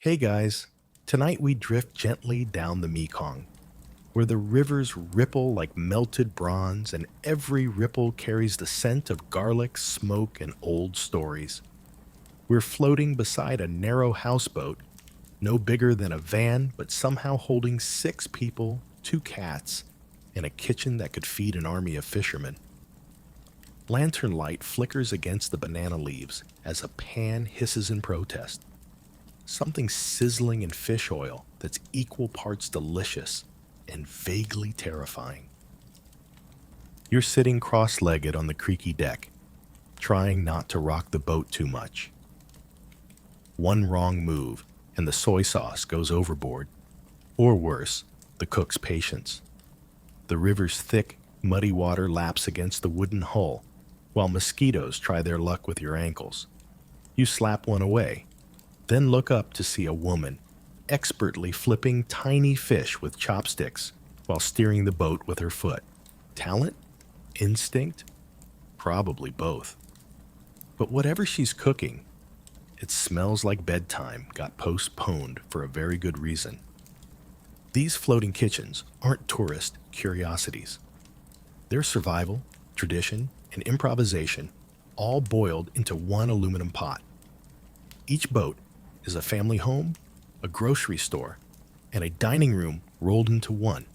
Hey guys, tonight we drift gently down the Mekong, where the rivers ripple like melted bronze and every ripple carries the scent of garlic, smoke, and old stories. We're floating beside a narrow houseboat, no bigger than a van, but somehow holding six people, two cats, and a kitchen that could feed an army of fishermen. Lantern light flickers against the banana leaves as a pan hisses in protest. Something sizzling in fish oil that's equal parts delicious and vaguely terrifying. You're sitting cross-legged on the creaky deck, trying not to rock the boat too much. One wrong move and the soy sauce goes overboard, or worse, the cook's patience. The river's thick, muddy water laps against the wooden hull, while mosquitoes try their luck with your ankles. You slap one away, then look up to see a woman expertly flipping tiny fish with chopsticks while steering the boat with her foot. Talent? Instinct? Probably both. But whatever she's cooking, it smells like bedtime got postponed for a very good reason. These floating kitchens aren't tourist curiosities. They're survival, tradition, and improvisation all boiled into one aluminum pot. Each boat is a family home, a grocery store, and a dining room rolled into one.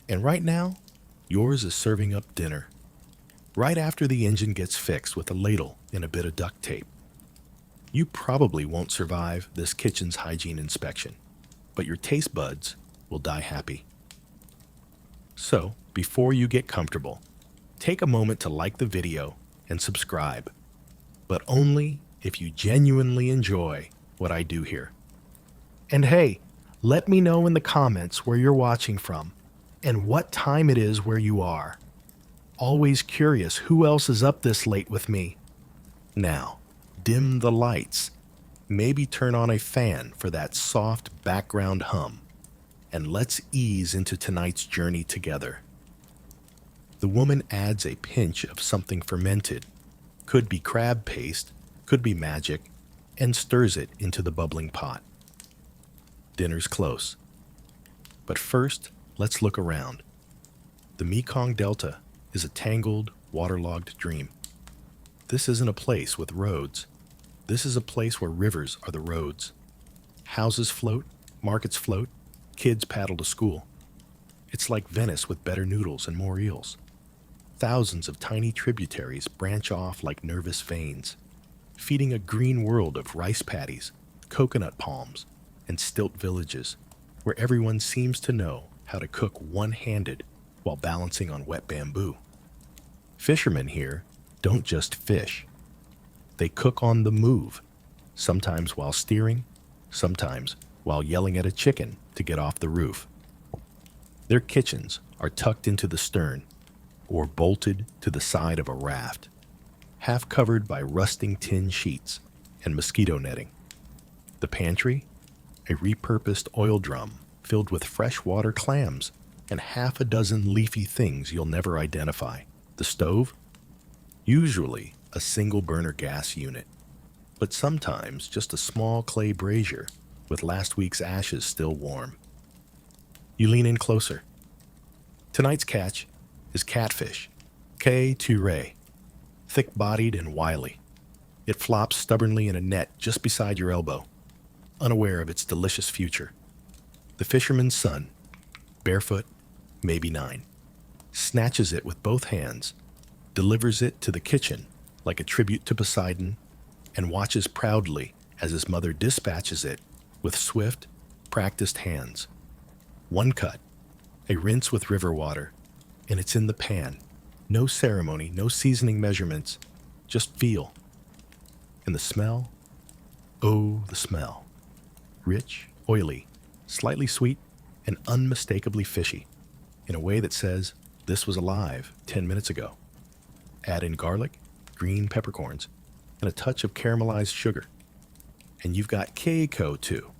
And right now, yours is serving up dinner, right after the engine gets fixed with a ladle and a bit of duct tape. You probably won't survive this kitchen's hygiene inspection, but your taste buds will die happy. So, before you get comfortable, take a moment to like the video and subscribe, but only if you genuinely enjoy what I do here. And hey, let me know in the comments where you're watching from and what time it is where you are. Always curious who else is up this late with me. Now, dim the lights, maybe turn on a fan for that soft background hum, and let's ease into tonight's journey together. The woman adds a pinch of something fermented, could be crab paste, could be magic, and stirs it into the bubbling pot. Dinner's close. But first, let's look around. The Mekong Delta is a tangled, waterlogged dream. This isn't a place with roads. This is a place where rivers are the roads. Houses float, markets float, kids paddle to school. It's like Venice with better noodles and more eels. Thousands of tiny tributaries branch off like nervous veins, feeding a green world of rice paddies, coconut palms, and stilt villages, where everyone seems to know how to cook one-handed while balancing on wet bamboo. Fishermen here don't just fish. They cook on the move, sometimes while steering, sometimes while yelling at a chicken to get off the roof. Their kitchens are tucked into the stern or bolted to the side of a raft, half covered by rusting tin sheets and mosquito netting. The pantry, a repurposed oil drum filled with freshwater clams and half a dozen leafy things you'll never identify. The stove, usually a single burner gas unit, but sometimes just a small clay brazier with last week's ashes still warm. You lean in closer. Tonight's catch is catfish, K. Ture, thick-bodied and wily. It flops stubbornly in a net just beside your elbow, unaware of its delicious future. The fisherman's son, barefoot, maybe 9, snatches it with both hands, delivers it to the kitchen like a tribute to Poseidon, and watches proudly as his mother dispatches it with swift, practiced hands. One cut, a rinse with river water, and it's in the pan. No ceremony, no seasoning measurements, just feel. And the smell? Oh, the smell. Rich, oily, slightly sweet, and unmistakably fishy, in a way that says, this was alive 10 minutes ago. Add in garlic, green peppercorns, and a touch of caramelized sugar. And you've got keiko too,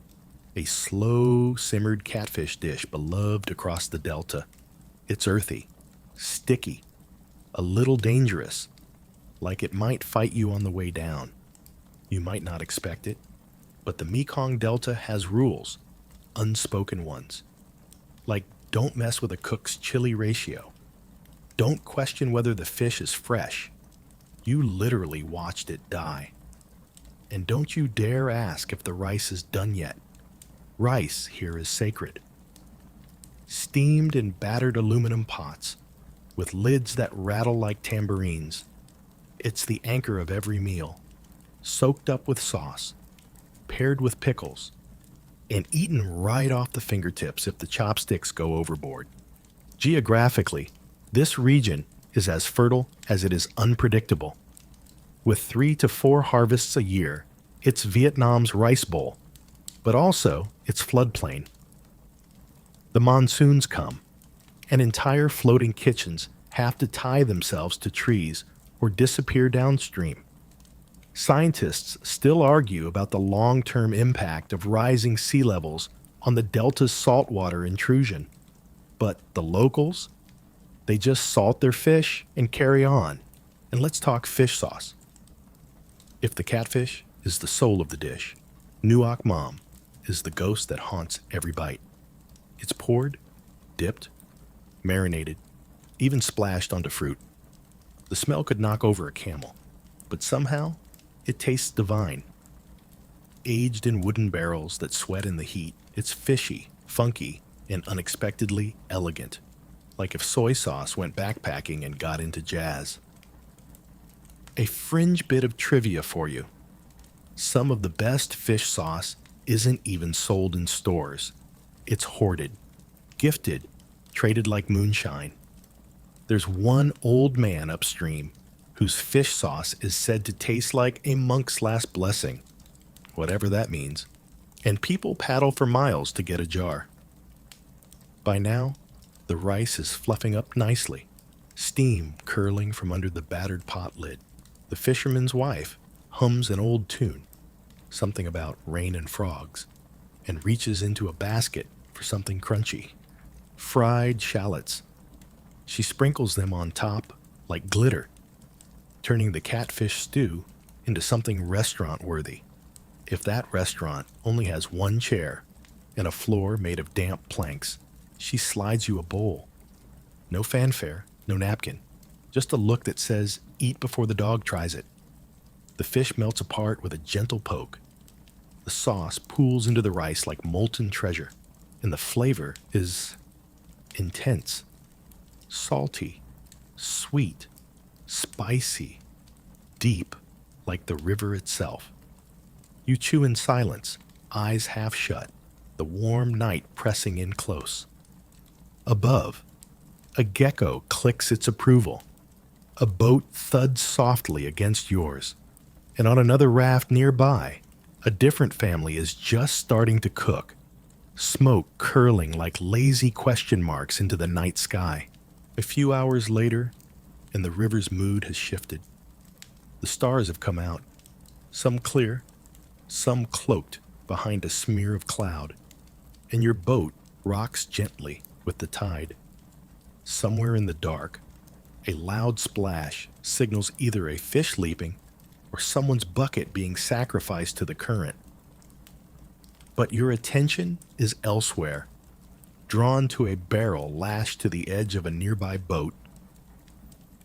a slow simmered catfish dish beloved across the delta. It's earthy, sticky, a little dangerous, like it might fight you on the way down. You might not expect it. But the Mekong Delta has rules, unspoken ones. Like, don't mess with a cook's chili ratio. Don't question whether the fish is fresh. You literally watched it die. And don't you dare ask if the rice is done yet. Rice here is sacred. Steamed in battered aluminum pots, with lids that rattle like tambourines. It's the anchor of every meal, soaked up with sauce, paired with pickles, and eaten right off the fingertips if the chopsticks go overboard. Geographically, this region is as fertile as it is unpredictable. With 3 to 4 harvests a year, it's Vietnam's rice bowl, but also its floodplain. The monsoons come, and entire floating kitchens have to tie themselves to trees or disappear downstream. Scientists still argue about the long-term impact of rising sea levels on the delta's saltwater intrusion. But the locals? They just salt their fish and carry on. And let's talk fish sauce. If the catfish is the soul of the dish, nuoc mam is the ghost that haunts every bite. It's poured, dipped, marinated, even splashed onto fruit. The smell could knock over a camel, but somehow it tastes divine. Aged in wooden barrels that sweat in the heat, it's fishy, funky, and unexpectedly elegant, like if soy sauce went backpacking and got into jazz. A fringe bit of trivia for you. Some of the best fish sauce isn't even sold in stores. It's hoarded, gifted, traded like moonshine. There's one old man upstream whose fish sauce is said to taste like a monk's last blessing, whatever that means, and people paddle for miles to get a jar. By now, the rice is fluffing up nicely, steam curling from under the battered pot lid. The fisherman's wife hums an old tune, something about rain and frogs, and reaches into a basket for something crunchy. Fried shallots. She sprinkles them on top like glitter, turning the catfish stew into something restaurant-worthy. If that restaurant only has one chair and a floor made of damp planks, she slides you a bowl. No fanfare, no napkin, just a look that says, eat before the dog tries it. The fish melts apart with a gentle poke. The sauce pools into the rice like molten treasure, and the flavor is intense. Salty, sweet, spicy, deep, like the river itself. You chew in silence, eyes half shut, the warm night pressing in close. Above, a gecko clicks its approval. A boat thuds softly against yours, and on another raft nearby, a different family is just starting to cook, smoke curling like lazy question marks into the night sky. A few hours later, and the river's mood has shifted. The stars have come out, some clear, some cloaked behind a smear of cloud, and your boat rocks gently with the tide. Somewhere in the dark, a loud splash signals either a fish leaping or someone's bucket being sacrificed to the current. But your attention is elsewhere, drawn to a barrel lashed to the edge of a nearby boat,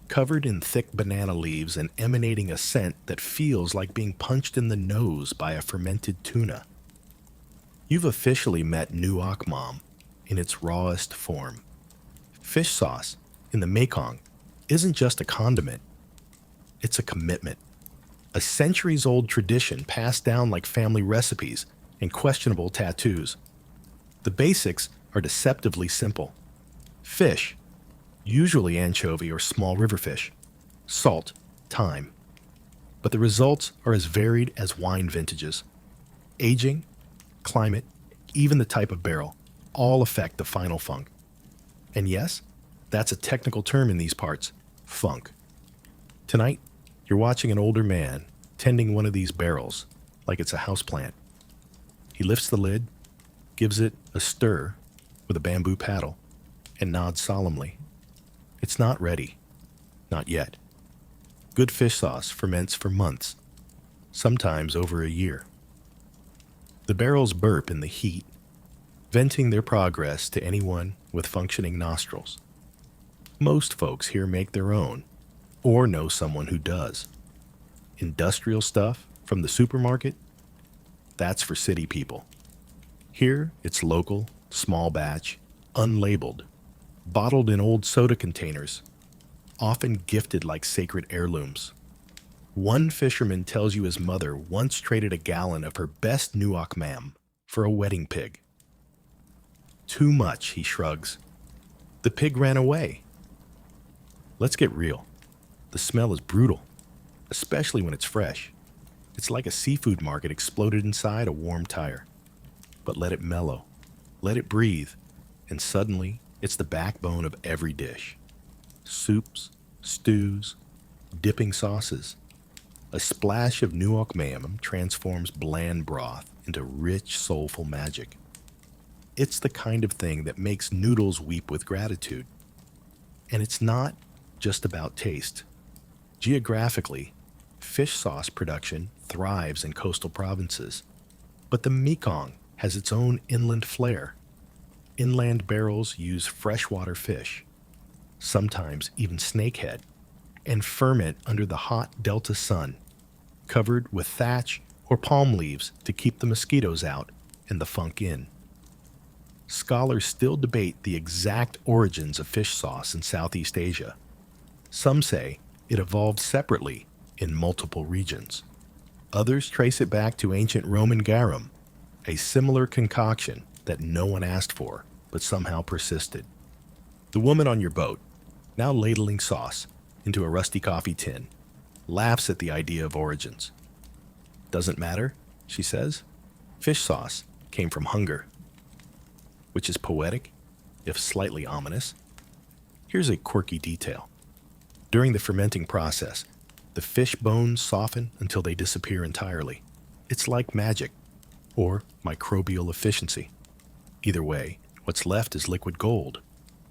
covered in thick banana leaves and emanating a scent that feels like being punched in the nose by a fermented tuna. You've officially met nuoc mam in its rawest form. Fish sauce in the Mekong isn't just a condiment, it's a commitment. A centuries-old tradition passed down like family recipes and questionable tattoos. The basics are deceptively simple. Fish, usually anchovy or small river fish. Salt, thyme. But the results are as varied as wine vintages. Aging, climate, even the type of barrel, all affect the final funk. And yes, that's a technical term in these parts, funk. Tonight, you're watching an older man tending one of these barrels like it's a houseplant. He lifts the lid, gives it a stir with a bamboo paddle, and nods solemnly. It's not ready. Not yet. Good fish sauce ferments for months, sometimes over a year. The barrels burp in the heat, venting their progress to anyone with functioning nostrils. Most folks here make their own, or know someone who does. Industrial stuff from the supermarket, that's for city people. Here, it's local, small batch, unlabeled, bottled in old soda containers, often gifted like sacred heirlooms. One fisherman tells you his mother once traded a gallon of her best Nuoc mam for a wedding pig. Too much, he shrugs. The pig ran away. Let's get real. The smell is brutal, especially when it's fresh. It's like a seafood market exploded inside a warm tire. But let it mellow, let it breathe, and suddenly it's the backbone of every dish. Soups, stews, dipping sauces. A splash of Nuoc mam transforms bland broth into rich, soulful magic. It's the kind of thing that makes noodles weep with gratitude. And it's not just about taste. Geographically, fish sauce production thrives in coastal provinces, but the Mekong has its own inland flair. Inland barrels use freshwater fish, sometimes even snakehead, and ferment under the hot delta sun, covered with thatch or palm leaves to keep the mosquitoes out and the funk in. Scholars still debate the exact origins of fish sauce in Southeast Asia. Some say it evolved separately in multiple regions. Others trace it back to ancient Roman garum, a similar concoction that no one asked for but somehow persisted. The woman on your boat, now ladling sauce into a rusty coffee tin, laughs at the idea of origins. Doesn't matter, she says. Fish sauce came from hunger. Which is poetic, if slightly ominous. Here's a quirky detail. During the fermenting process, the fish bones soften until they disappear entirely. It's like magic, or microbial efficiency. Either way, what's left is liquid gold,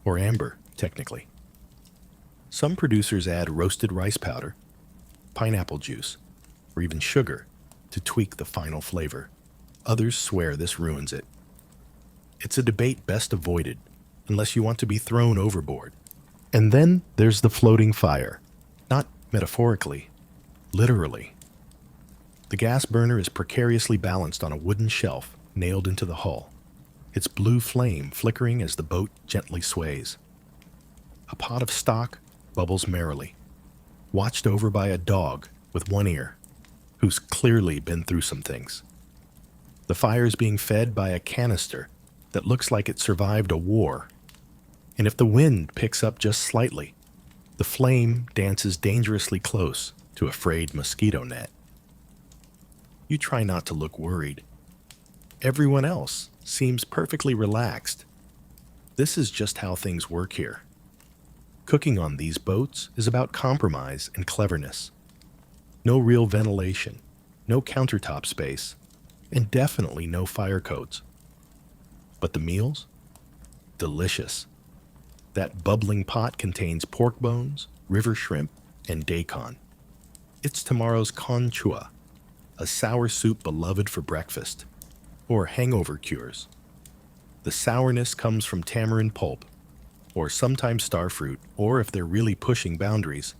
or amber, technically. Some producers add roasted rice powder, pineapple juice, or even sugar to tweak the final flavor. Others swear this ruins it. It's a debate best avoided, unless you want to be thrown overboard. And then there's the floating fire. Not metaphorically, literally. The gas burner is precariously balanced on a wooden shelf nailed into the hull, its blue flame flickering as the boat gently sways. A pot of stock bubbles merrily, watched over by a dog with one ear, who's clearly been through some things. The fire is being fed by a canister that looks like it survived a war. And if the wind picks up just slightly, the flame dances dangerously close to a frayed mosquito net. You try not to look worried. Everyone else seems perfectly relaxed. This is just how things work here. Cooking on these boats is about compromise and cleverness. No real ventilation, no countertop space, and definitely no fire codes. But the meals? Delicious. That bubbling pot contains pork bones, river shrimp, and daikon. It's tomorrow's conchua, a sour soup beloved for breakfast, or hangover cures. The sourness comes from tamarind pulp, or sometimes starfruit, or if they're really pushing boundaries,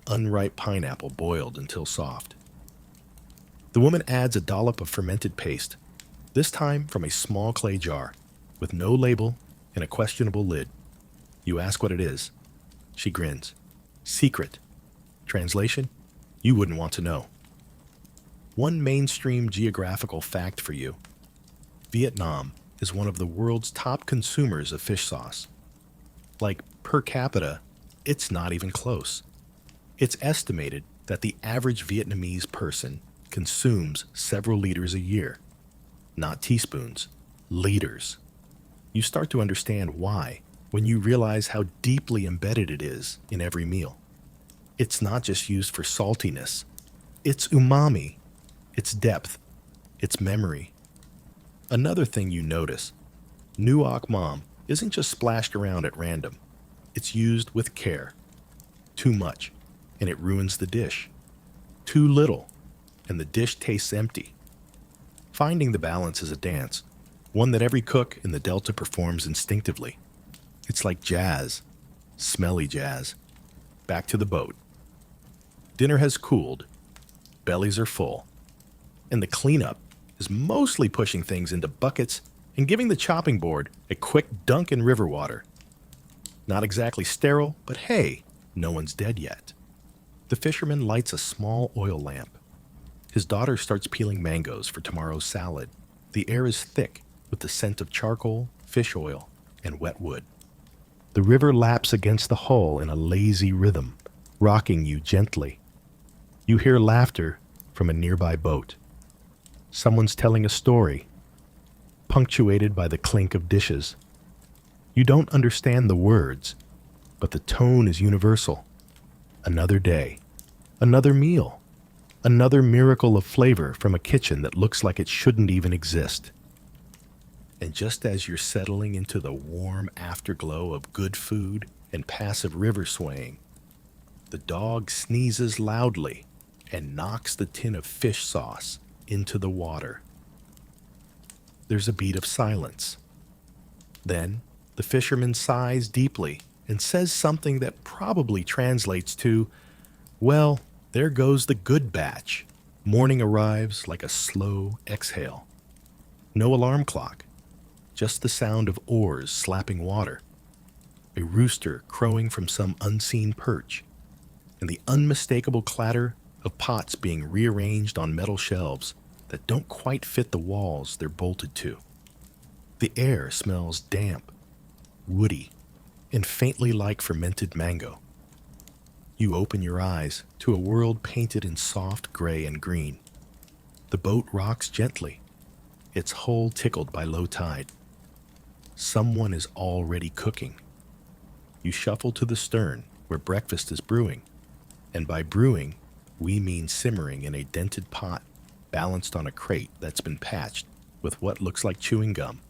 unripe pineapple boiled until soft. The woman adds a dollop of fermented paste, this time from a small clay jar, with no label and a questionable lid. You ask what it is. She grins. Secret. Translation? You wouldn't want to know. One mainstream geographical fact for you. Vietnam is one of the world's top consumers of fish sauce. Like, per capita, it's not even close. It's estimated that the average Vietnamese person consumes several liters a year. Not teaspoons, liters. You start to understand why when you realize how deeply embedded it is in every meal. It's not just used for saltiness. It's umami, it's depth, it's memory. Another thing you notice, Nuoc Mam isn't just splashed around at random. It's used with care. Too much, and it ruins the dish. Too little, and the dish tastes empty. Finding the balance is a dance, one that every cook in the Delta performs instinctively. It's like jazz, smelly jazz. Back to the boat. Dinner has cooled, bellies are full, and the cleanup is mostly pushing things into buckets and giving the chopping board a quick dunk in river water. Not exactly sterile, but hey, no one's dead yet. The fisherman lights a small oil lamp. His daughter starts peeling mangoes for tomorrow's salad. The air is thick with the scent of charcoal, fish oil, and wet wood. The river laps against the hull in a lazy rhythm, rocking you gently. You hear laughter from a nearby boat. Someone's telling a story, punctuated by the clink of dishes. You don't understand the words, but the tone is universal. Another day, another meal, another miracle of flavor from a kitchen that looks like it shouldn't even exist. And just as you're settling into the warm afterglow of good food and passive river swaying, the dog sneezes loudly and knocks the tin of fish sauce into the water. There's a beat of silence. Then, the fisherman sighs deeply and says something that probably translates to, "Well, there goes the good batch." Morning arrives like a slow exhale. No alarm clock, just the sound of oars slapping water, a rooster crowing from some unseen perch, and the unmistakable clatter of pots being rearranged on metal shelves that don't quite fit the walls they're bolted to. The air smells damp, woody, and faintly like fermented mango. You open your eyes to a world painted in soft gray and green. The boat rocks gently, its hull tickled by low tide. Someone is already cooking. You shuffle to the stern where breakfast is brewing, and by brewing, we mean simmering in a dented pot balanced on a crate that's been patched with what looks like chewing gum.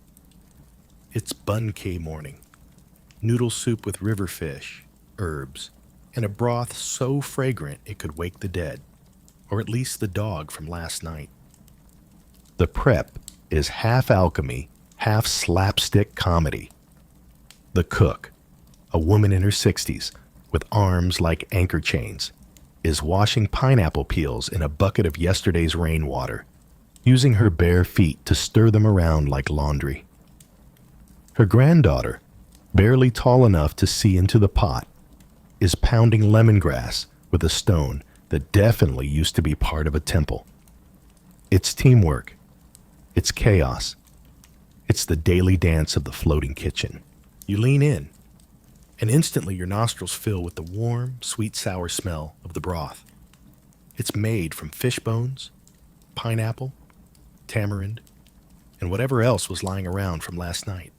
It's bun-kay morning. Noodle soup with river fish, herbs, and a broth so fragrant it could wake the dead, or at least the dog from last night. The prep is half alchemy, half slapstick comedy. The cook, a woman in her 60s with arms like anchor chains, is washing pineapple peels in a bucket of yesterday's rainwater, using her bare feet to stir them around like laundry. Her granddaughter, barely tall enough to see into the pot, is pounding lemongrass with a stone that definitely used to be part of a temple. It's teamwork. It's chaos. It's the daily dance of the floating kitchen. You lean in, and instantly your nostrils fill with the warm, sweet, sour smell of the broth. It's made from fish bones, pineapple, tamarind, and whatever else was lying around from last night.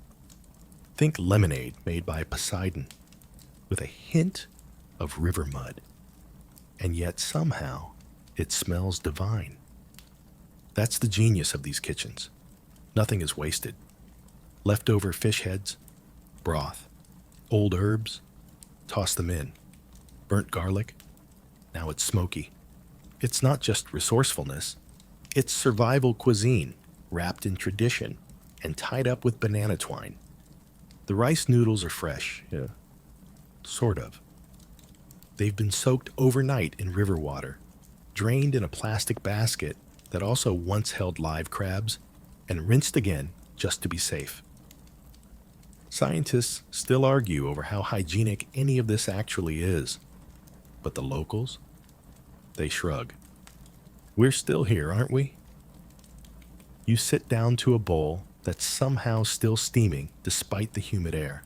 Think lemonade made by Poseidon, with a hint of river mud. And yet somehow it smells divine. That's the genius of these kitchens. Nothing is wasted. Leftover fish heads, broth, old herbs, toss them in. Burnt garlic, now it's smoky. It's not just resourcefulness, it's survival cuisine wrapped in tradition and tied up with banana twine. The rice noodles are fresh, sort of. They've been soaked overnight in river water, drained in a plastic basket that also once held live crabs, and rinsed again just to be safe. Scientists still argue over how hygienic any of this actually is, but the locals, they shrug. We're still here, aren't we? You sit down to a bowl that's somehow still steaming despite the humid air.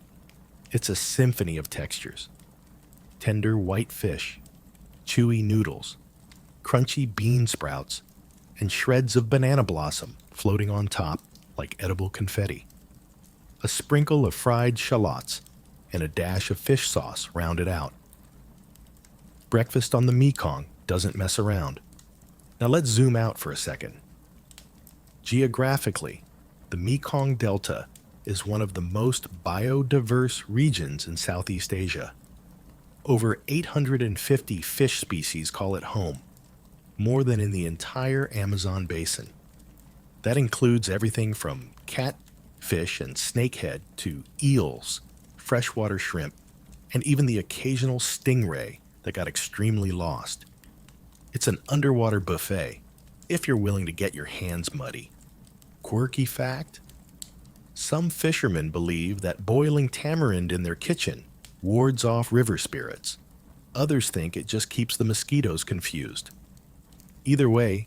It's a symphony of textures. Tender white fish, chewy noodles, crunchy bean sprouts, and shreds of banana blossom floating on top like edible confetti. A sprinkle of fried shallots and a dash of fish sauce round it out. Breakfast on the Mekong doesn't mess around. Now let's zoom out for a second. Geographically, the Mekong Delta is one of the most biodiverse regions in Southeast Asia. Over 850 fish species call it home, more than in the entire Amazon basin. That includes everything from catfish and snakehead to eels, freshwater shrimp, and even the occasional stingray that got extremely lost. It's an underwater buffet, if you're willing to get your hands muddy. Quirky fact: some fishermen believe that boiling tamarind in their kitchen wards off river spirits. Others think it just keeps the mosquitoes confused. Either way,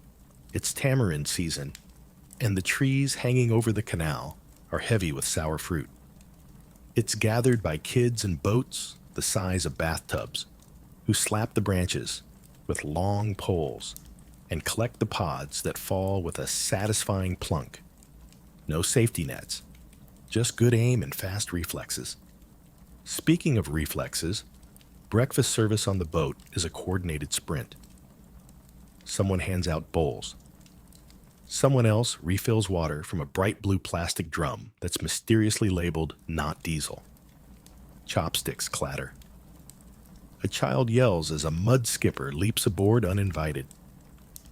it's tamarind season, and the trees hanging over the canal are heavy with sour fruit. It's gathered by kids in boats the size of bathtubs, who slap the branches with long poles and collect the pods that fall with a satisfying plunk. No safety nets, just good aim and fast reflexes. Speaking of reflexes, breakfast service on the boat is a coordinated sprint. Someone hands out bowls. Someone else refills water from a bright blue plastic drum that's mysteriously labeled "not diesel." Chopsticks clatter. A child yells as a mud skipper leaps aboard uninvited.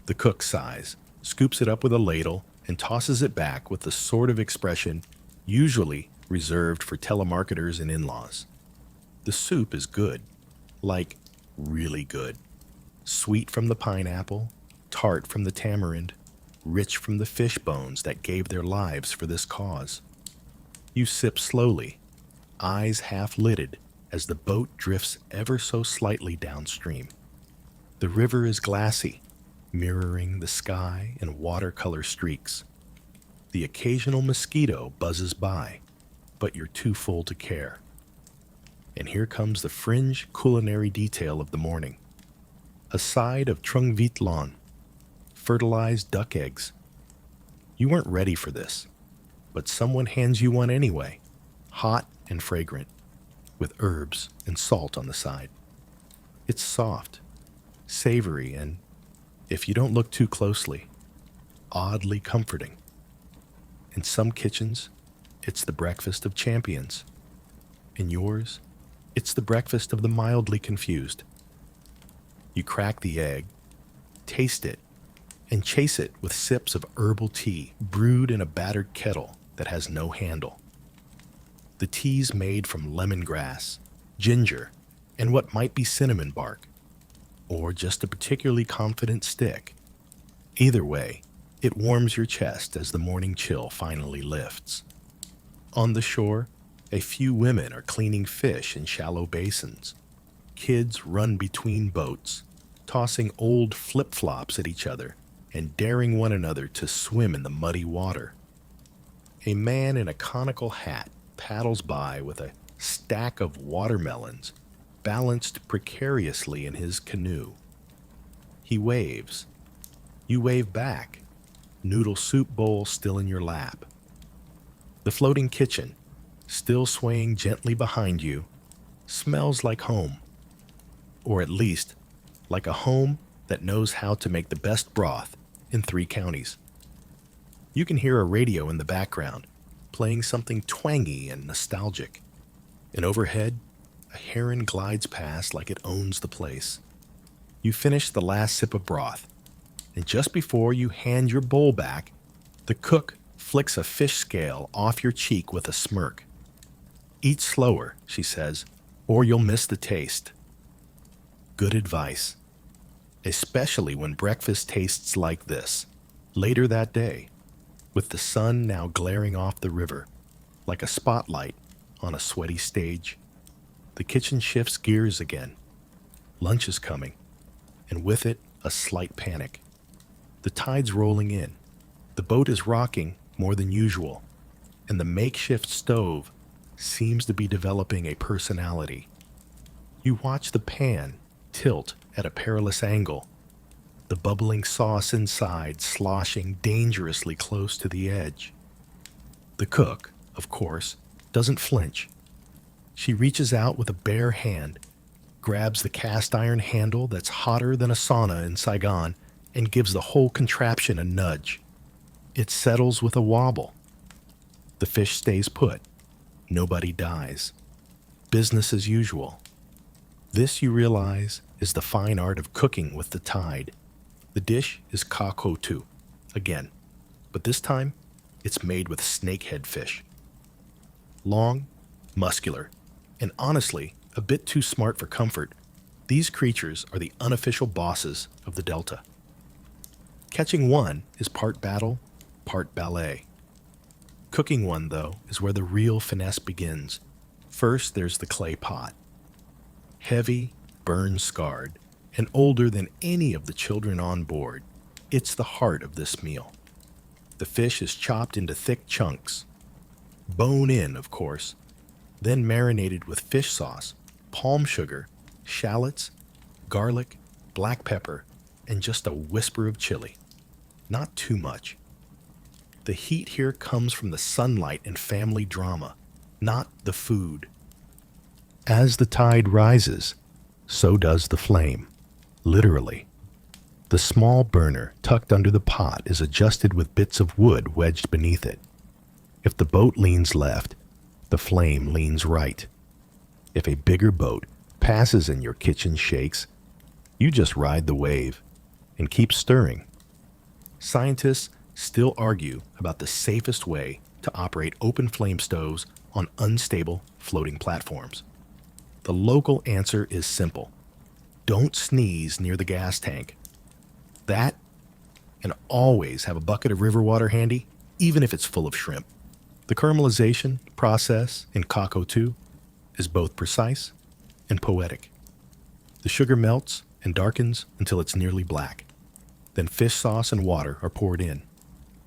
The cook sighs, scoops it up with a ladle, and tosses it back with the sort of expression usually reserved for telemarketers and in-laws. The soup is good, like really good. Sweet from the pineapple, tart from the tamarind, rich from the fish bones that gave their lives for this cause. You sip slowly, eyes half-lidded, as the boat drifts ever so slightly downstream. The river is glassy, mirroring the sky in watercolor streaks. The occasional mosquito buzzes by, but you're too full to care. And here comes the fringe culinary detail of the morning. A side of tranquil, fertilized duck eggs. You weren't ready for this, but someone hands you one anyway, hot and fragrant, with herbs and salt on the side. It's soft, savory, and, if you don't look too closely, oddly comforting. In some kitchens, it's the breakfast of champions. In yours, it's the breakfast of the mildly confused. You crack the egg, taste it, and chase it with sips of herbal tea brewed in a battered kettle that has no handle. The tea's made from lemongrass, ginger, and what might be cinnamon bark, or just a particularly confident stick. Either way, it warms your chest as the morning chill finally lifts. On the shore, a few women are cleaning fish in shallow basins. Kids run between boats, tossing old flip-flops at each other and daring one another to swim in the muddy water. A man in a conical hat paddles by with a stack of watermelons balanced precariously in his canoe. He waves. You wave back, noodle soup bowl still in your lap. The floating kitchen, still swaying gently behind you, smells like home. Or at least, like a home that knows how to make the best broth in 3 counties. You can hear a radio in the background, playing something twangy and nostalgic. And overhead, a heron glides past like it owns the place. You finish the last sip of broth, and just before you hand your bowl back, the cook flicks a fish scale off your cheek with a smirk. "Eat slower," she says, "or you'll miss the taste." Good advice, especially when breakfast tastes like this. Later that day, with the sun now glaring off the river, like a spotlight on a sweaty stage, the kitchen shifts gears again. Lunch is coming, and with it, a slight panic. The tide's rolling in, the boat is rocking more than usual, and the makeshift stove seems to be developing a personality. You watch the pan tilt at a perilous angle, the bubbling sauce inside sloshing dangerously close to the edge. The cook, of course, doesn't flinch. She reaches out with a bare hand, grabs the cast iron handle that's hotter than a sauna in Saigon, and gives the whole contraption a nudge. It settles with a wobble. The fish stays put. Nobody dies. Business as usual. This, you realize, is the fine art of cooking with the tide. The dish is kakotu, again, but this time it's made with snakehead fish. Long, muscular, and honestly, a bit too smart for comfort, these creatures are the unofficial bosses of the Delta. Catching one is part battle, part ballet. Cooking one, though, is where the real finesse begins. First, there's the clay pot. Heavy, burn-scarred, and older than any of the children on board, it's the heart of this meal. The fish is chopped into thick chunks, bone in, of course, then marinated with fish sauce, palm sugar, shallots, garlic, black pepper, and just a whisper of chili. Not too much. The heat here comes from the sunlight and family drama, not the food. As the tide rises, so does the flame, literally. The small burner tucked under the pot is adjusted with bits of wood wedged beneath it. If the boat leans left, the flame leans right. If a bigger boat passes and your kitchen shakes, you just ride the wave and keep stirring. Scientists still argue about the safest way to operate open flame stoves on unstable floating platforms. The local answer is simple. Don't sneeze near the gas tank. That, and always have a bucket of river water handy, even if it's full of shrimp. The caramelization process in Kako 2 is both precise and poetic. The sugar melts and darkens until it's nearly black. Then fish sauce and water are poured in,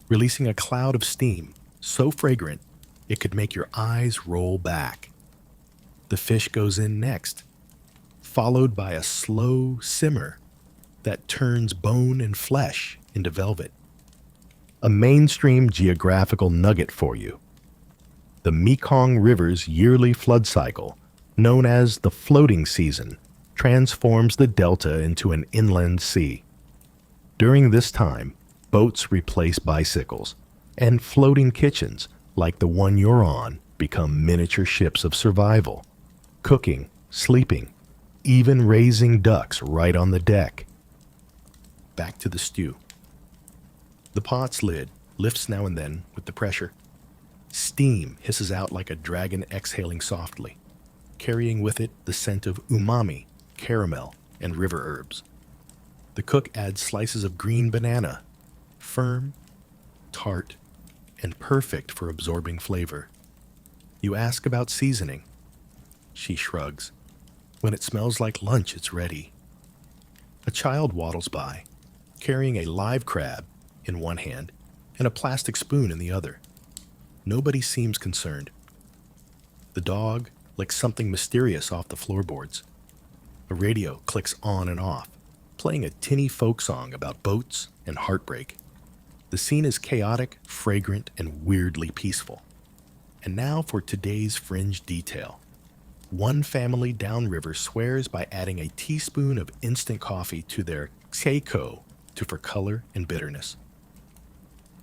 releasing a cloud of steam so fragrant it could make your eyes roll back. The fish goes in next, followed by a slow simmer that turns bone and flesh into velvet. A mainstream geographical nugget for you. The Mekong River's yearly flood cycle, known as the floating season, transforms the delta into an inland sea. During this time, boats replace bicycles, and floating kitchens, like the one you're on, become miniature ships of survival. Cooking, sleeping, even raising ducks right on the deck. Back to the stew. The pot's lid lifts now and then with the pressure. Steam hisses out like a dragon exhaling softly, carrying with it the scent of umami, caramel, and river herbs. The cook adds slices of green banana, firm, tart, and perfect for absorbing flavor. You ask about seasoning. She shrugs. When it smells like lunch, it's ready. A child waddles by, carrying a live crab in one hand and a plastic spoon in the other. Nobody seems concerned. The dog licks something mysterious off the floorboards. A radio clicks on and off, playing a tinny folk song about boats and heartbreak. The scene is chaotic, fragrant, and weirdly peaceful. And now for today's fringe detail. One family downriver swears by adding a teaspoon of instant coffee to their seiko for color and bitterness.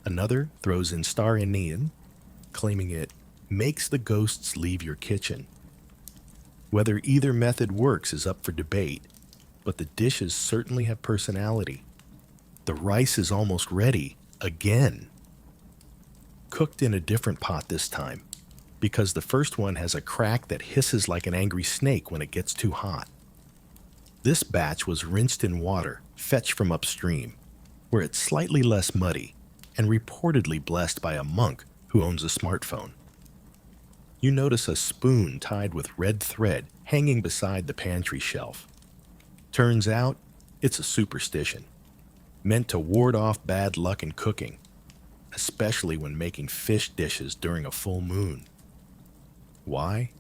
Another throws in star anise, claiming it makes the ghosts leave your kitchen. Whether either method works is up for debate, but the dishes certainly have personality. The rice is almost ready, again. Cooked in a different pot this time, because the first one has a crack that hisses like an angry snake when it gets too hot. This batch was rinsed in water, fetched from upstream, where it's slightly less muddy, and reportedly blessed by a monk who owns a smartphone. You notice a spoon tied with red thread hanging beside the pantry shelf. Turns out, it's a superstition, meant to ward off bad luck in cooking, especially when making fish dishes during a full moon. Why?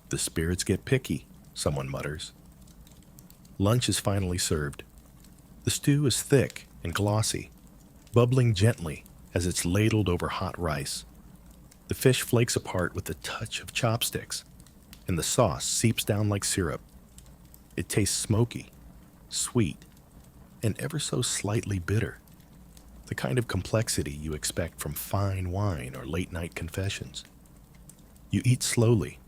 The spirits get picky, someone mutters. Lunch is finally served. The stew is thick and glossy, bubbling gently as it's ladled over hot rice. The fish flakes apart with a touch of chopsticks, and the sauce seeps down like syrup. It tastes smoky, sweet, and ever so slightly bitter, the kind of complexity you expect from fine wine or late-night confessions. You eat slowly,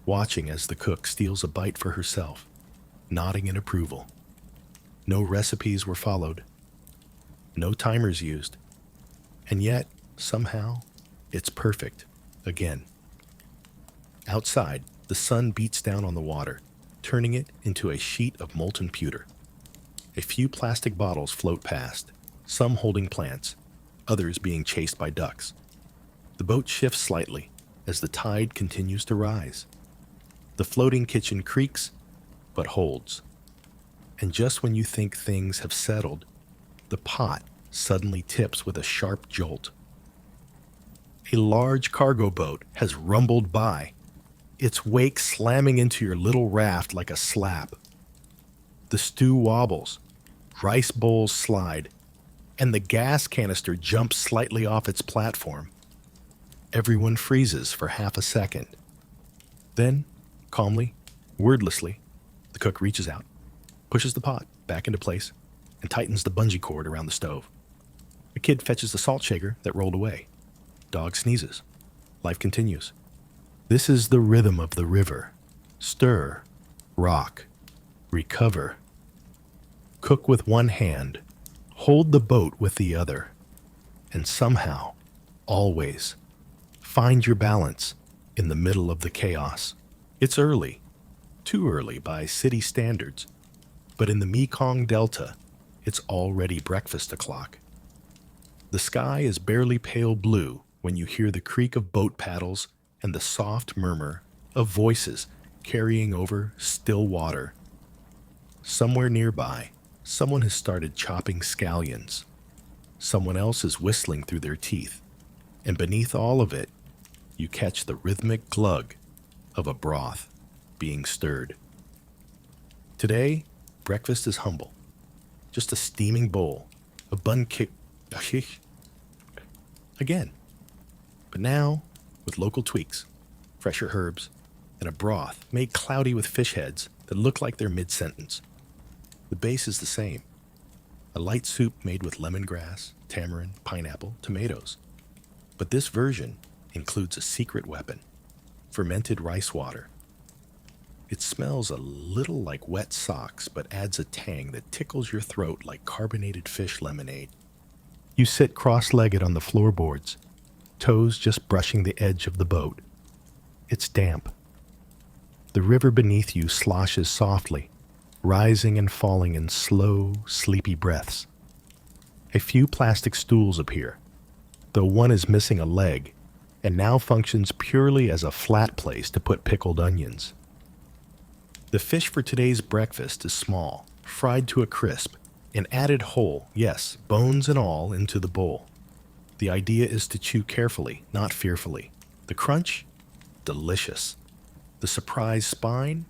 watching as the cook steals a bite for herself, nodding in approval. No recipes were followed. No timers used. And yet, somehow, it's perfect again. Outside, the sun beats down on the water, turning it into a sheet of molten pewter. A few plastic bottles float past, some holding plants, others being chased by ducks. The boat shifts slightly as the tide continues to rise. The floating kitchen creaks, but holds. And just when you think things have settled, the pot suddenly tips with a sharp jolt. A large cargo boat has rumbled by, its wake slamming into your little raft like a slap. The stew wobbles, rice bowls slide, and the gas canister jumps slightly off its platform. Everyone freezes for half a second. Then, calmly, wordlessly, the cook reaches out, pushes the pot back into place, and tightens the bungee cord around the stove. A kid fetches the salt shaker that rolled away. Dog sneezes. Life continues. This is the rhythm of the river. Stir, rock, recover. Cook with one hand, hold the boat with the other, and somehow, always, find your balance in the middle of the chaos. It's early, too early by city standards, but in the Mekong Delta, it's already breakfast o'clock. The sky is barely pale blue when you hear the creak of boat paddles and the soft murmur of voices carrying over still water. Somewhere nearby, someone has started chopping scallions. Someone else is whistling through their teeth, and beneath all of it, you catch the rhythmic glug of a broth being stirred. Today, breakfast is humble. Just a steaming bowl, a bun kick again. But now, with local tweaks, fresher herbs, and a broth made cloudy with fish heads that look like they're mid-sentence. The base is the same. A light soup made with lemongrass, tamarind, pineapple, tomatoes. But this version includes a secret weapon, fermented rice water. It smells a little like wet socks, but adds a tang that tickles your throat like carbonated fish lemonade. You sit cross-legged on the floorboards, toes just brushing the edge of the boat. It's damp. The river beneath you sloshes softly, rising and falling in slow, sleepy breaths. A few plastic stools appear, though one is missing a leg and now functions purely as a flat place to put pickled onions. The fish for today's breakfast is small, fried to a crisp, and added whole, yes, bones and all, into the bowl. The idea is to chew carefully, not fearfully. The crunch? Delicious. The surprise spine?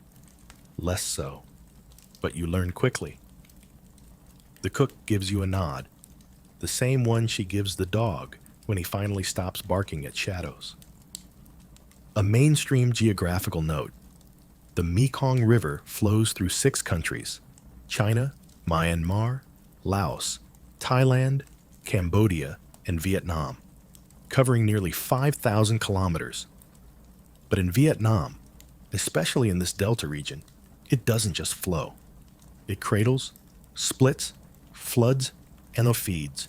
Less so. But you learn quickly. The cook gives you a nod, the same one she gives the dog when he finally stops barking at shadows. A mainstream geographical note. The Mekong River flows through 6 countries: China, Myanmar, Laos, Thailand, Cambodia, and Vietnam, covering nearly 5,000 kilometers. But in Vietnam, especially in this delta region, it doesn't just flow. It cradles, splits, floods, and feeds.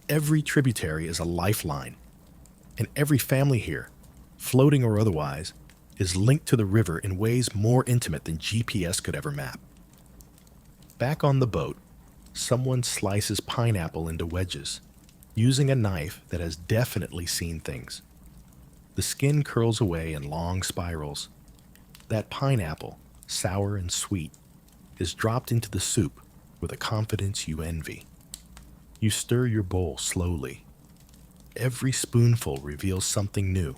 Every tributary is a lifeline, and every family here, floating or otherwise, is linked to the river in ways more intimate than GPS could ever map. Back on the boat, someone slices pineapple into wedges, using a knife that has definitely seen things. The skin curls away in long spirals. That pineapple, sour and sweet, is dropped into the soup with a confidence you envy. You stir your bowl slowly. Every spoonful reveals something new.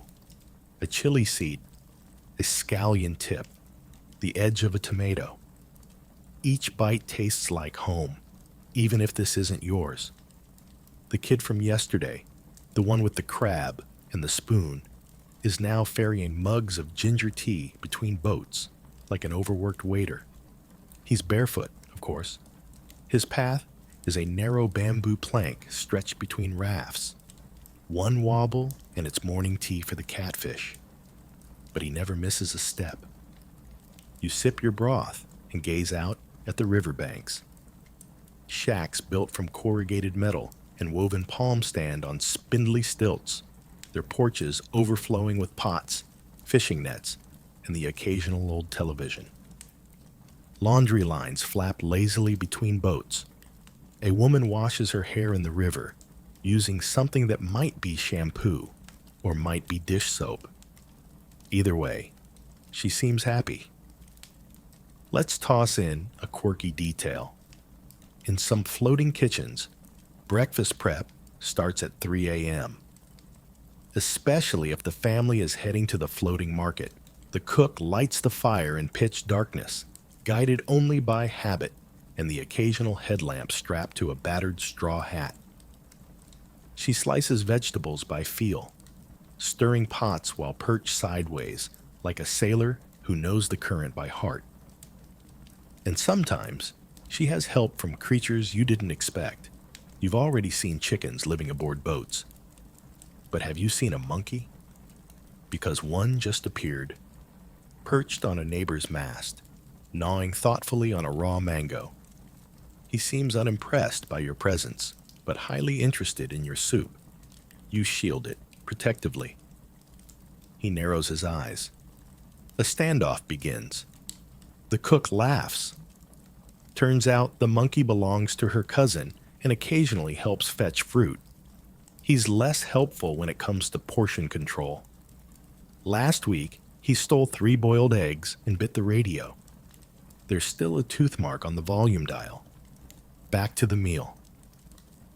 A chili seed, a scallion tip, the edge of a tomato. Each bite tastes like home, even if this isn't yours. The kid from yesterday, the one with the crab and the spoon, is now ferrying mugs of ginger tea between boats like an overworked waiter. He's barefoot, of course. His path is a narrow bamboo plank stretched between rafts. One wobble and it's morning tea for the catfish. But he never misses a step. You sip your broth and gaze out at the riverbanks. Shacks built from corrugated metal and woven palm stand on spindly stilts, their porches overflowing with pots, fishing nets, and the occasional old television. Laundry lines flap lazily between boats. A woman washes her hair in the river, using something that might be shampoo or might be dish soap. Either way, she seems happy. Let's toss in a quirky detail. In some floating kitchens, breakfast prep starts at 3 a.m. Especially if the family is heading to the floating market, the cook lights the fire in pitch darkness, guided only by habit and the occasional headlamp strapped to a battered straw hat. She slices vegetables by feel, stirring pots while perched sideways, like a sailor who knows the current by heart. And sometimes, she has help from creatures you didn't expect. You've already seen chickens living aboard boats. But have you seen a monkey? Because one just appeared, perched on a neighbor's mast, gnawing thoughtfully on a raw mango. He seems unimpressed by your presence, but highly interested in your soup. You shield it protectively. He narrows his eyes. A standoff begins. The cook laughs. Turns out the monkey belongs to her cousin and occasionally helps fetch fruit. He's less helpful when it comes to portion control. Last week, he stole 3 boiled eggs and bit the radio. There's still a tooth mark on the volume dial. Back to the meal.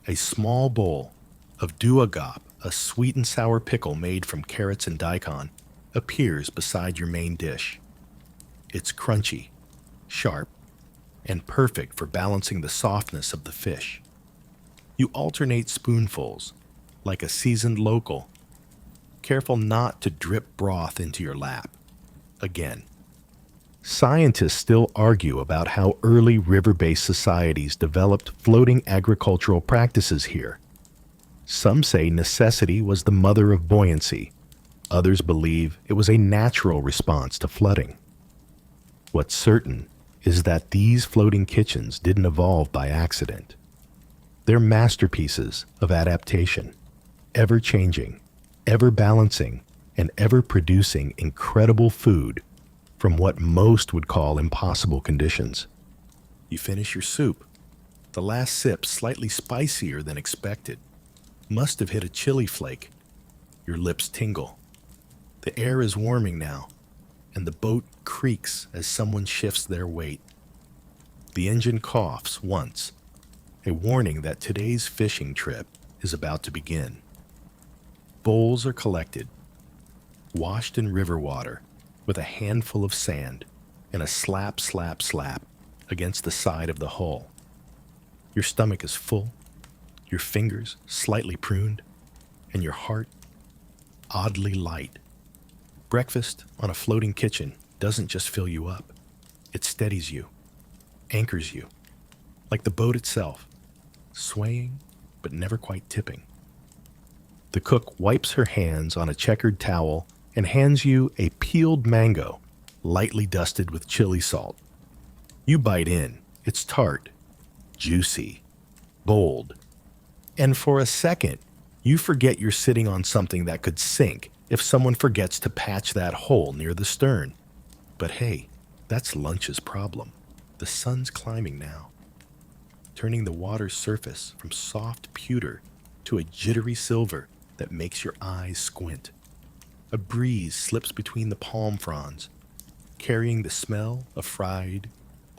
A small bowl of duagop, a sweet and sour pickle made from carrots and daikon, appears beside your main dish. It's crunchy, sharp, and perfect for balancing the softness of the fish. You alternate spoonfuls, like a seasoned local, careful not to drip broth into your lap. Again, scientists still argue about how early river-based societies developed floating agricultural practices here. Some say necessity was the mother of buoyancy. Others believe it was a natural response to flooding. What's certain is that these floating kitchens didn't evolve by accident. They're masterpieces of adaptation, ever-changing, ever-balancing, and ever-producing incredible food from what most would call impossible conditions. You finish your soup. The last sip slightly spicier than expected. Must have hit a chili flake. Your lips tingle. The air is warming now, and the boat creaks as someone shifts their weight. The engine coughs once, a warning that today's fishing trip is about to begin. Bowls are collected, washed in river water, with a handful of sand and a slap, slap, slap against the side of the hull. Your stomach is full, your fingers slightly pruned, and your heart oddly light. Breakfast on a floating kitchen doesn't just fill you up. It steadies you, anchors you, like the boat itself, swaying but never quite tipping. The cook wipes her hands on a checkered towel and hands you a peeled mango, lightly dusted with chili salt. You bite in. It's tart, juicy, bold. And for a second, you forget you're sitting on something that could sink if someone forgets to patch that hole near the stern. But hey, that's lunch's problem. The sun's climbing now, turning the water's surface from soft pewter to a jittery silver that makes your eyes squint. A breeze slips between the palm fronds, carrying the smell of fried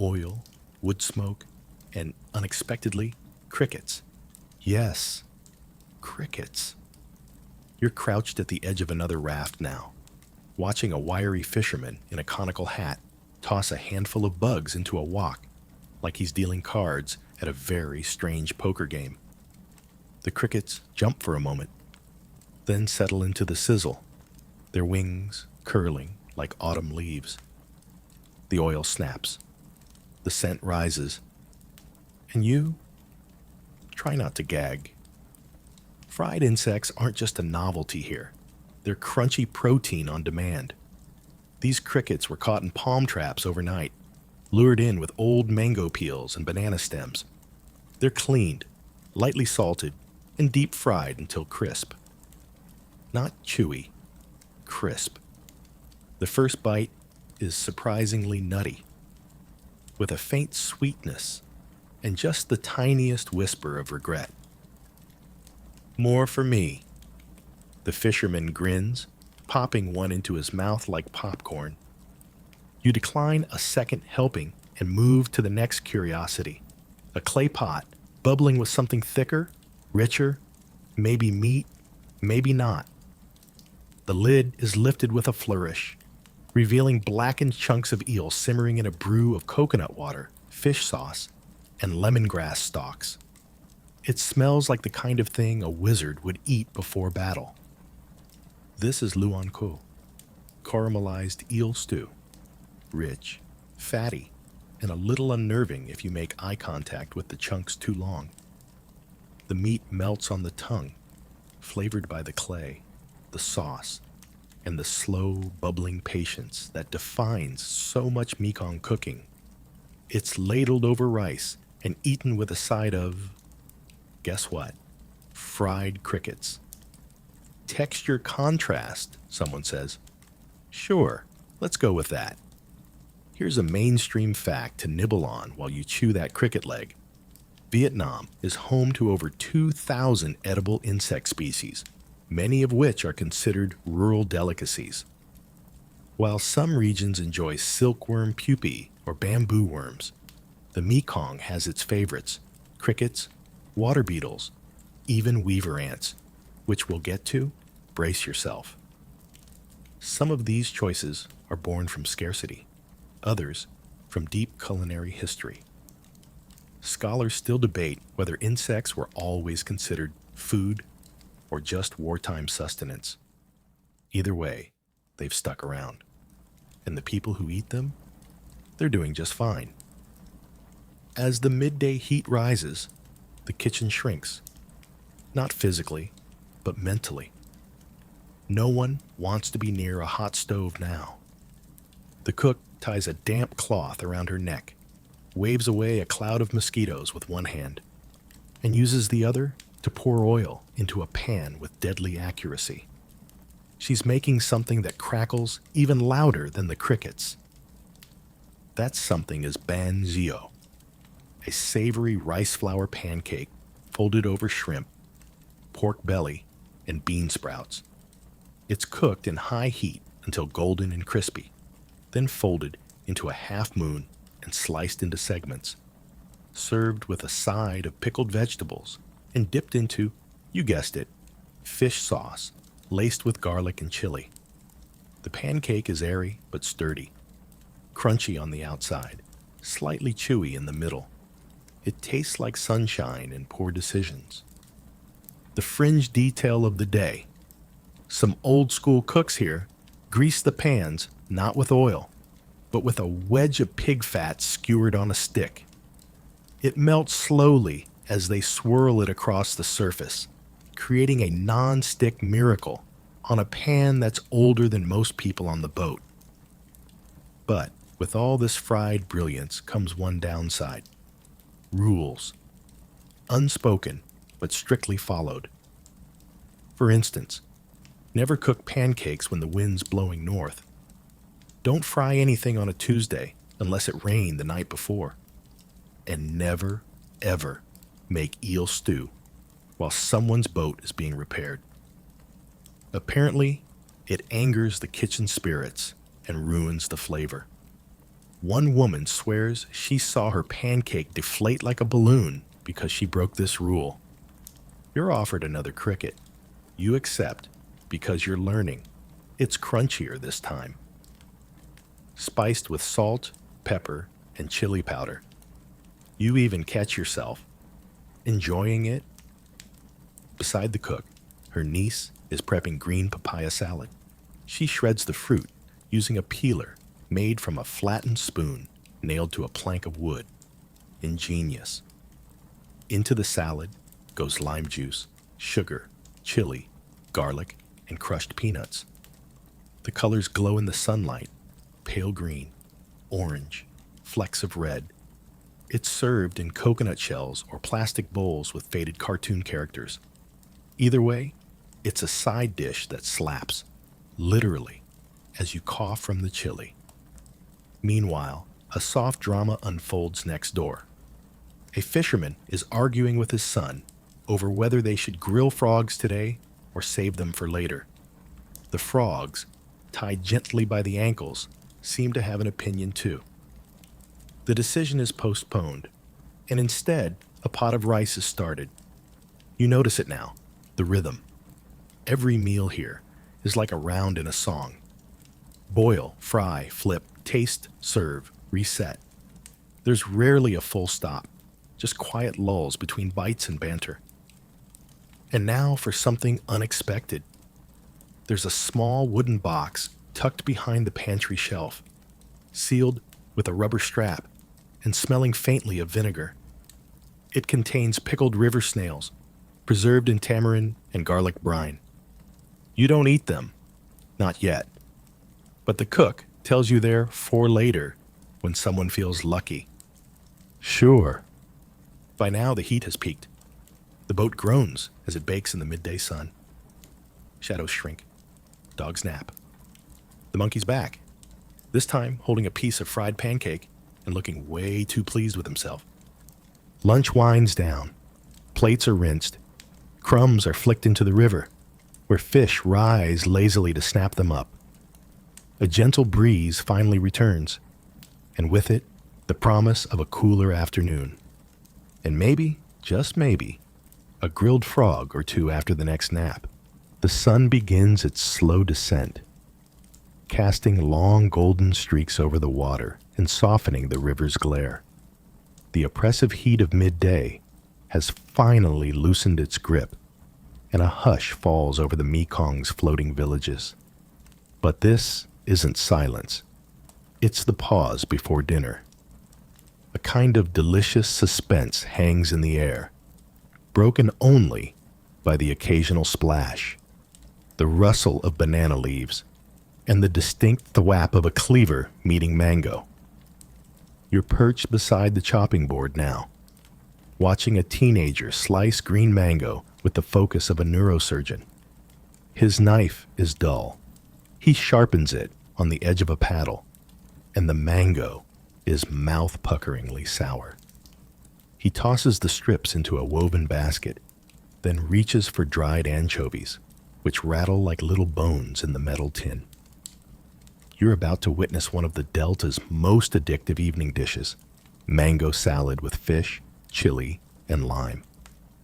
oil, wood smoke, and, unexpectedly, crickets. Yes, crickets. You're crouched at the edge of another raft now, watching a wiry fisherman in a conical hat toss a handful of bugs into a wok, like he's dealing cards at a very strange poker game. The crickets jump for a moment, then settle into the sizzle, their wings curling like autumn leaves. The oil snaps, the scent rises, and you try not to gag. Fried insects aren't just a novelty here. They're crunchy protein on demand. These crickets were caught in palm traps overnight, lured in with old mango peels and banana stems. They're cleaned, lightly salted, and deep fried until crisp. Not chewy, crisp. The first bite is surprisingly nutty, with a faint sweetness and just the tiniest whisper of regret. More for me. The fisherman grins, popping one into his mouth like popcorn. You decline a second helping and move to the next curiosity, a clay pot bubbling with something thicker, richer, maybe meat, maybe not. The lid is lifted with a flourish, revealing blackened chunks of eel simmering in a brew of coconut water, fish sauce, and lemongrass stalks. It smells like the kind of thing a wizard would eat before battle. This is luan ko, caramelized eel stew, rich, fatty, and a little unnerving if you make eye contact with the chunks too long. The meat melts on the tongue, flavored by the clay, the sauce, and the slow, bubbling patience that defines so much Mekong cooking. It's ladled over rice and eaten with a side of, guess what? Fried crickets. Texture contrast, someone says. Sure, let's go with that. Here's a mainstream fact to nibble on while you chew that cricket leg. Vietnam is home to over 2,000 edible insect species, many of which are considered rural delicacies. While some regions enjoy silkworm pupae or bamboo worms, the Mekong has its favorites: crickets, water beetles, even weaver ants, which we'll get to. Brace yourself. Some of these choices are born from scarcity, others from deep culinary history. Scholars still debate whether insects were always considered food or just wartime sustenance. Either way, they've stuck around. And the people who eat them, they're doing just fine. As the midday heat rises, the kitchen shrinks. Not physically, but mentally. No one wants to be near a hot stove now. The cook ties a damp cloth around her neck, waves away a cloud of mosquitoes with one hand, and uses the other to pour oil into a pan with deadly accuracy. She's making something that crackles even louder than the crickets. That something is ban zio, a savory rice flour pancake folded over shrimp, pork belly, and bean sprouts. It's cooked in high heat until golden and crispy, then folded into a half moon and sliced into segments, served with a side of pickled vegetables and dipped into, you guessed it, fish sauce laced with garlic and chili. The pancake is airy but sturdy, crunchy on the outside, slightly chewy in the middle. It tastes like sunshine and poor decisions. The fringe detail of the day. Some old school cooks here grease the pans not with oil, but with a wedge of pig fat skewered on a stick. It melts slowly as they swirl it across the surface, creating a non-stick miracle on a pan that's older than most people on the boat. But with all this fried brilliance comes one downside: rules. Unspoken, but strictly followed. For instance, never cook pancakes when the wind's blowing north. Don't fry anything on a Tuesday unless it rained the night before. And never, ever make eel stew while someone's boat is being repaired. Apparently, it angers the kitchen spirits and ruins the flavor. One woman swears she saw her pancake deflate like a balloon because she broke this rule. You're offered another cricket. You accept because you're learning. It's crunchier this time. Spiced with salt, pepper, and chili powder. You even catch yourself enjoying it. Beside the cook, her niece is prepping green papaya salad. She shreds the fruit using a peeler made from a flattened spoon nailed to a plank of wood. Ingenious. Into the salad goes lime juice, sugar, chili, garlic, and crushed peanuts. The colors glow in the sunlight: pale green, orange, flecks of red. It's served in coconut shells or plastic bowls with faded cartoon characters. Either way, it's a side dish that slaps, literally, as you cough from the chili. Meanwhile, a soft drama unfolds next door. A fisherman is arguing with his son over whether they should grill frogs today or save them for later. The frogs, tied gently by the ankles, seem to have an opinion too. The decision is postponed, and instead, a pot of rice is started. You notice it now, the rhythm. Every meal here is like a round in a song. Boil, fry, flip, taste, serve, reset. There's rarely a full stop, just quiet lulls between bites and banter. And now for something unexpected. There's a small wooden box tucked behind the pantry shelf, sealed with a rubber strap and smelling faintly of vinegar. It contains pickled river snails, preserved in tamarind and garlic brine. You don't eat them, not yet, but the cook tells you they're for later when someone feels lucky. Sure. By now the heat has peaked. The boat groans as it bakes in the midday sun. Shadows shrink. Dogs nap. The monkey's back, this time holding a piece of fried pancake and looking way too pleased with himself. Lunch winds down. Plates are rinsed. Crumbs are flicked into the river, where fish rise lazily to snap them up. A gentle breeze finally returns, and with it, the promise of a cooler afternoon. And maybe, just maybe, a grilled frog or two after the next nap. The sun begins its slow descent, casting long golden streaks over the water and softening the river's glare. The oppressive heat of midday has finally loosened its grip, and a hush falls over the Mekong's floating villages. But this isn't silence. It's the pause before dinner. A kind of delicious suspense hangs in the air, broken only by the occasional splash, the rustle of banana leaves, and the distinct thwap of a cleaver meeting mango. You're perched beside the chopping board now, watching a teenager slice green mango with the focus of a neurosurgeon. His knife is dull. He sharpens it on the edge of a paddle, and the mango is mouth-puckeringly sour. He tosses the strips into a woven basket, then reaches for dried anchovies, which rattle like little bones in the metal tin. You're about to witness one of the Delta's most addictive evening dishes, mango salad with fish, chili, and lime.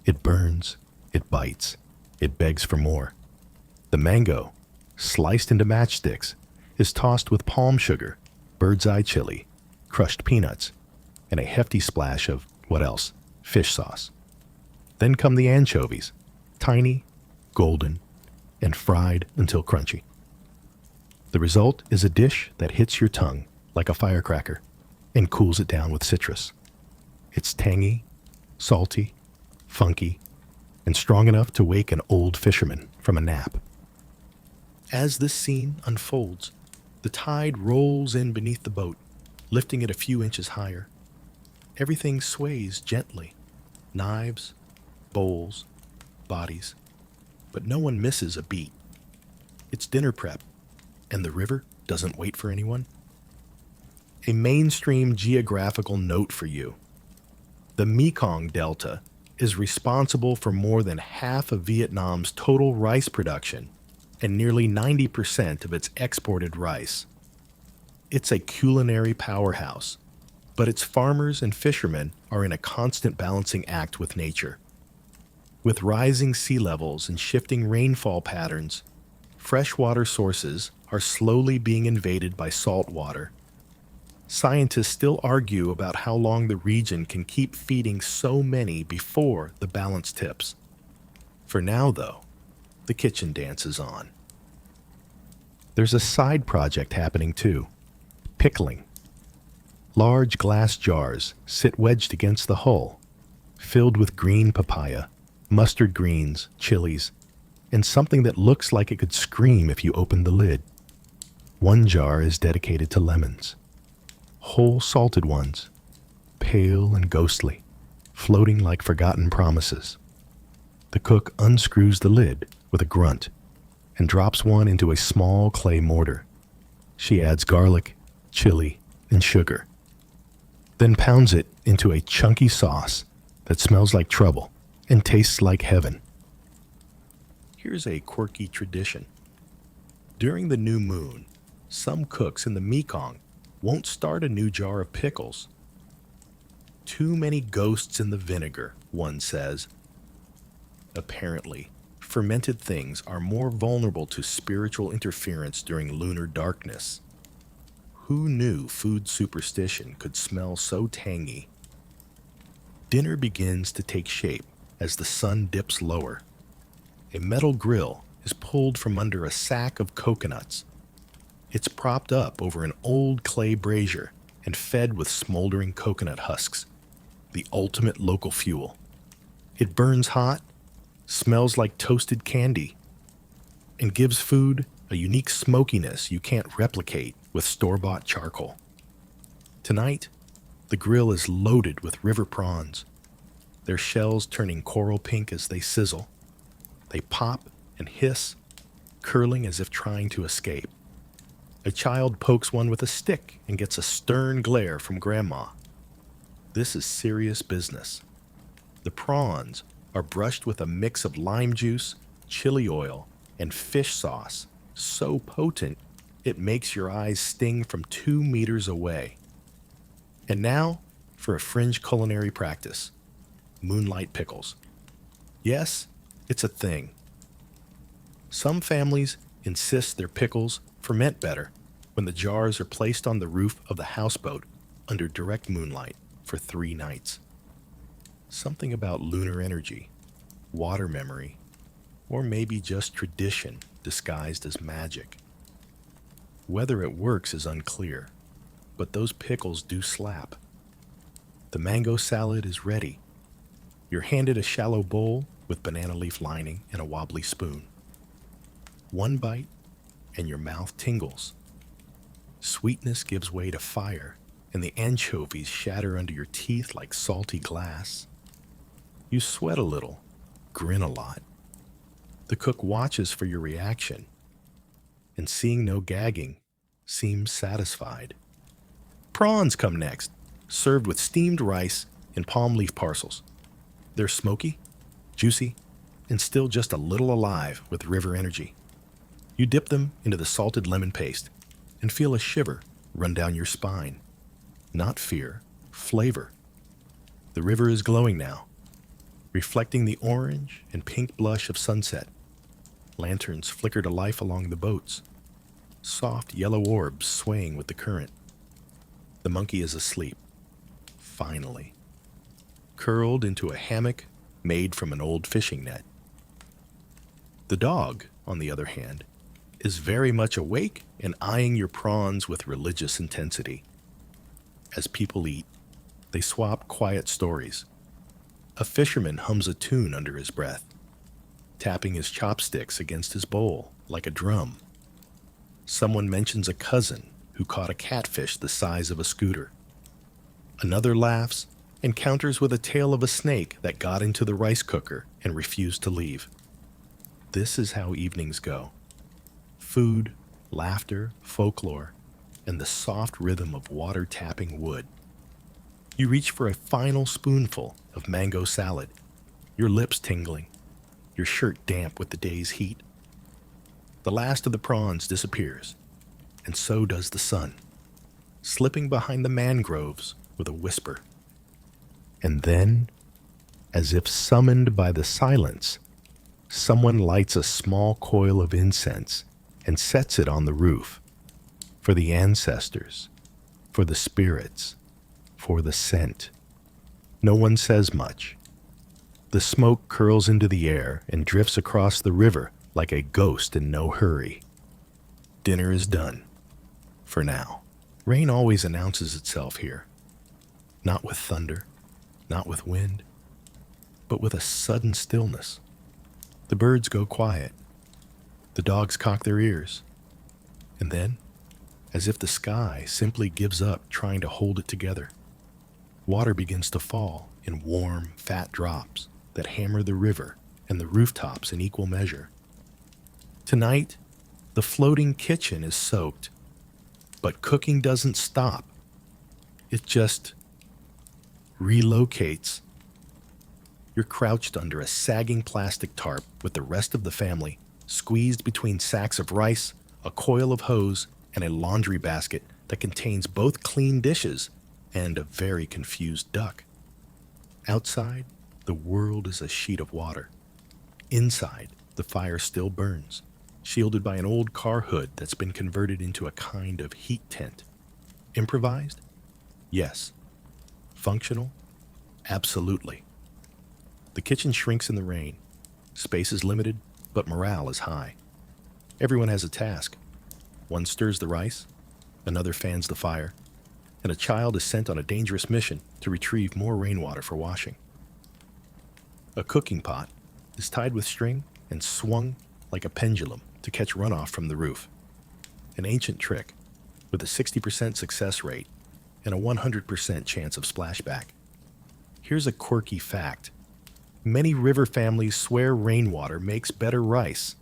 It burns, it bites, it begs for more. The mango, sliced into matchsticks, is tossed with palm sugar, bird's eye chili, crushed peanuts, and a hefty splash of, what else, fish sauce. Then come the anchovies, tiny, golden, and fried until crunchy. The result is a dish that hits your tongue like a firecracker and cools it down with citrus. It's tangy, salty, funky, and strong enough to wake an old fisherman from a nap. As this scene unfolds, the tide rolls in beneath the boat, lifting it a few inches higher. Everything sways gently. Knives, bowls, bodies, but no one misses a beat. It's dinner prep, and the river doesn't wait for anyone. A mainstream geographical note for you. The Mekong Delta is responsible for more than half of Vietnam's total rice production and nearly 90% of its exported rice. It's a culinary powerhouse, but its farmers and fishermen are in a constant balancing act with nature. With rising sea levels and shifting rainfall patterns, freshwater sources are slowly being invaded by salt water. Scientists still argue about how long the region can keep feeding so many before the balance tips. For now, though, the kitchen dance is on. There's a side project happening too, pickling. Large glass jars sit wedged against the hull, filled with green papaya, mustard greens, chilies, and something that looks like it could scream if you opened the lid. One jar is dedicated to lemons, whole salted ones, pale and ghostly, floating like forgotten promises. The cook unscrews the lid with a grunt and drops one into a small clay mortar. She adds garlic, chili, and sugar, then pounds it into a chunky sauce that smells like trouble and tastes like heaven. Here's a quirky tradition. During the new moon, some cooks in the Mekong won't start a new jar of pickles. Too many ghosts in the vinegar, one says. Apparently, fermented things are more vulnerable to spiritual interference during lunar darkness. Who knew food superstition could smell so tangy? Dinner begins to take shape as the sun dips lower. A metal grill is pulled from under a sack of coconuts. It's propped up over an old clay brazier and fed with smoldering coconut husks, the ultimate local fuel. It burns hot, smells like toasted candy, and gives food a unique smokiness you can't replicate with store-bought charcoal. Tonight, the grill is loaded with river prawns, their shells turning coral pink as they sizzle. They pop and hiss, curling as if trying to escape. A child pokes one with a stick and gets a stern glare from Grandma. This is serious business. The prawns are brushed with a mix of lime juice, chili oil, and fish sauce, so potent it makes your eyes sting from 2 meters away. And now for a fringe culinary practice: moonlight pickles. Yes, it's a thing. Some families insist their pickles ferment better when the jars are placed on the roof of the houseboat under direct moonlight for 3 nights. Something about lunar energy, water memory, or maybe just tradition disguised as magic. Whether it works is unclear, but those pickles do slap. The mango salad is ready. You're handed a shallow bowl with banana leaf lining and a wobbly spoon. One bite, and your mouth tingles. Sweetness gives way to fire, and the anchovies shatter under your teeth like salty glass. You sweat a little, grin a lot. The cook watches for your reaction, and seeing no gagging, seems satisfied. Prawns come next, served with steamed rice in palm leaf parcels. They're smoky, juicy, and still just a little alive with river energy. You dip them into the salted lemon paste and feel a shiver run down your spine. Not fear, flavor. The river is glowing now, reflecting the orange and pink blush of sunset. Lanterns flicker to life along the boats, soft yellow orbs swaying with the current. The monkey is asleep, finally, curled into a hammock made from an old fishing net. The dog, on the other hand, is very much awake and eyeing your prawns with religious intensity. As people eat, they swap quiet stories. A fisherman hums a tune under his breath, tapping his chopsticks against his bowl like a drum. Someone mentions a cousin who caught a catfish the size of a scooter. Another laughs and counters with a tale of a snake that got into the rice cooker and refused to leave. This is how evenings go. Food, laughter, folklore, and the soft rhythm of water tapping wood. You reach for a final spoonful of mango salad, your lips tingling, your shirt damp with the day's heat. The last of the prawns disappears, and so does the sun, slipping behind the mangroves with a whisper. And then, as if summoned by the silence, someone lights a small coil of incense and sets it on the roof, for the ancestors, for the spirits, for the scent. No one says much. The smoke curls into the air and drifts across the river like a ghost in no hurry. Dinner is done, for now. Rain always announces itself here, not with thunder, not with wind, but with a sudden stillness. The birds go quiet. The dogs cock their ears. And then, as if the sky simply gives up trying to hold it together, water begins to fall in warm, fat drops that hammer the river and the rooftops in equal measure. Tonight, the floating kitchen is soaked, but cooking doesn't stop. It just relocates. You're crouched under a sagging plastic tarp with the rest of the family, squeezed between sacks of rice, a coil of hose, and a laundry basket that contains both clean dishes and a very confused duck. Outside, the world is a sheet of water. Inside, the fire still burns, shielded by an old car hood that's been converted into a kind of heat tent. Improvised? Yes. Functional? Absolutely. The kitchen shrinks in the rain. Space is limited, but morale is high. Everyone has a task. One stirs the rice, another fans the fire, and a child is sent on a dangerous mission to retrieve more rainwater for washing. A cooking pot is tied with string and swung like a pendulum to catch runoff from the roof. An ancient trick with a 60% success rate and a 100% chance of splashback. Here's a quirky fact. Many river families swear rainwater makes better rice.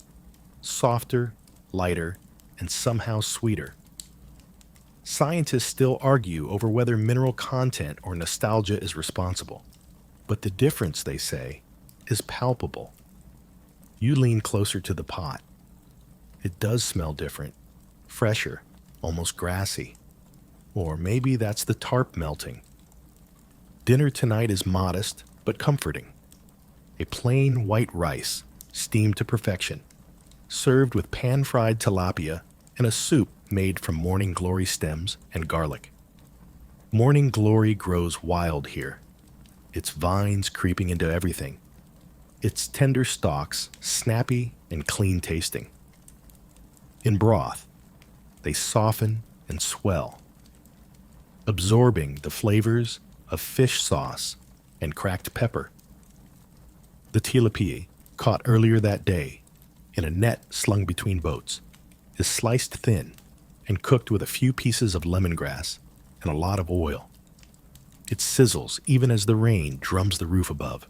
Softer, lighter, and somehow sweeter. Scientists still argue over whether mineral content or nostalgia is responsible. But the difference, they say, is palpable. You lean closer to the pot. It does smell different, fresher, almost grassy. Or maybe that's the tarp melting. Dinner tonight is modest but comforting. A plain white rice, steamed to perfection, served with pan-fried tilapia and a soup made from morning glory stems and garlic. Morning glory grows wild here, its vines creeping into everything, its tender stalks snappy and clean-tasting. In broth, they soften and swell, absorbing the flavors of fish sauce and cracked pepper. The tilapia, caught earlier that day in a net slung between boats, is sliced thin and cooked with a few pieces of lemongrass and a lot of oil. It sizzles even as the rain drums the roof above.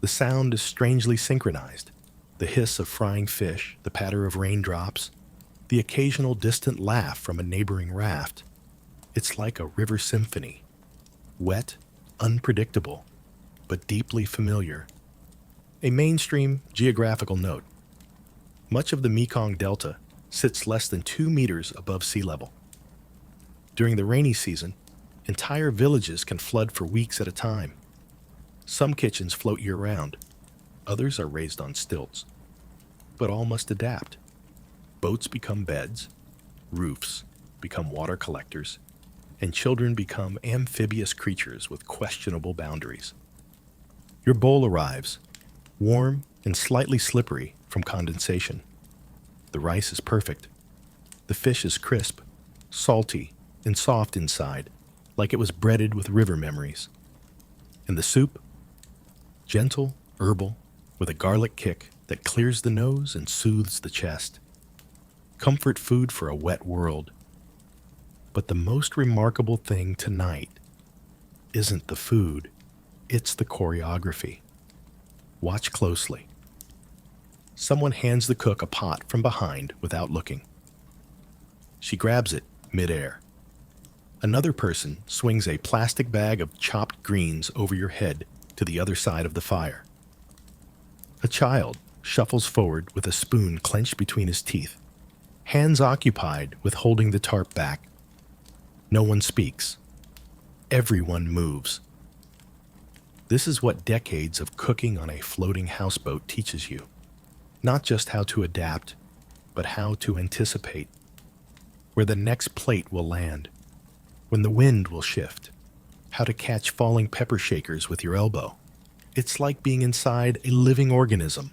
The sound is strangely synchronized. The hiss of frying fish, the patter of raindrops, the occasional distant laugh from a neighboring raft. It's like a river symphony. Wet, unpredictable, but deeply familiar. A mainstream geographical note. Much of the Mekong Delta sits less than 2 meters above sea level. During the rainy season, entire villages can flood for weeks at a time. Some kitchens float year-round. Others are raised on stilts. But all must adapt. Boats become beds, roofs become water collectors, and children become amphibious creatures with questionable boundaries. Your bowl arrives, warm and slightly slippery from condensation. The rice is perfect. The fish is crisp, salty, and soft inside, like it was breaded with river memories. And the soup? Gentle, herbal, with a garlic kick that clears the nose and soothes the chest. Comfort food for a wet world. But the most remarkable thing tonight isn't the food, it's the choreography. Watch closely. Someone hands the cook a pot from behind without looking. She grabs it midair. Another person swings a plastic bag of chopped greens over your head to the other side of the fire. A child shuffles forward with a spoon clenched between his teeth, hands occupied with holding the tarp back. No one speaks. Everyone moves. This is what decades of cooking on a floating houseboat teaches you. Not just how to adapt, but how to anticipate. Where the next plate will land, when the wind will shift, how to catch falling pepper shakers with your elbow. It's like being inside a living organism,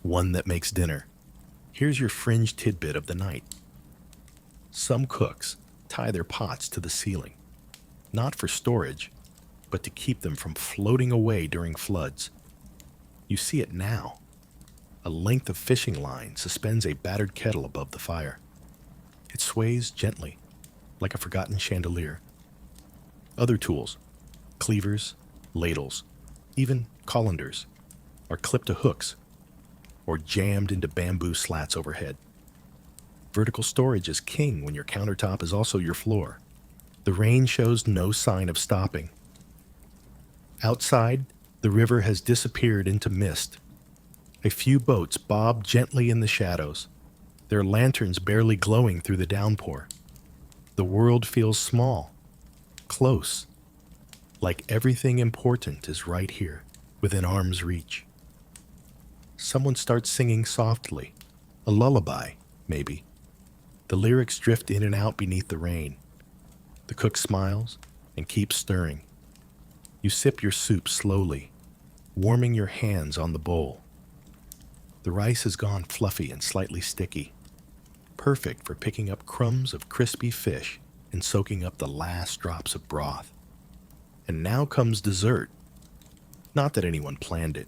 one that makes dinner. Here's your fringe tidbit of the night. Some cooks tie their pots to the ceiling, not for storage, but to keep them from floating away during floods. You see it now. A length of fishing line suspends a battered kettle above the fire. It sways gently, like a forgotten chandelier. Other tools, cleavers, ladles, even colanders, are clipped to hooks or jammed into bamboo slats overhead. Vertical storage is king when your countertop is also your floor. The rain shows no sign of stopping. Outside, the river has disappeared into mist. A few boats bob gently in the shadows, their lanterns barely glowing through the downpour. The world feels small, close, like everything important is right here, within arm's reach. Someone starts singing softly, a lullaby, maybe. The lyrics drift in and out beneath the rain. The cook smiles and keeps stirring. You sip your soup slowly, warming your hands on the bowl. The rice has gone fluffy and slightly sticky, perfect for picking up crumbs of crispy fish and soaking up the last drops of broth. And now comes dessert. Not that anyone planned it.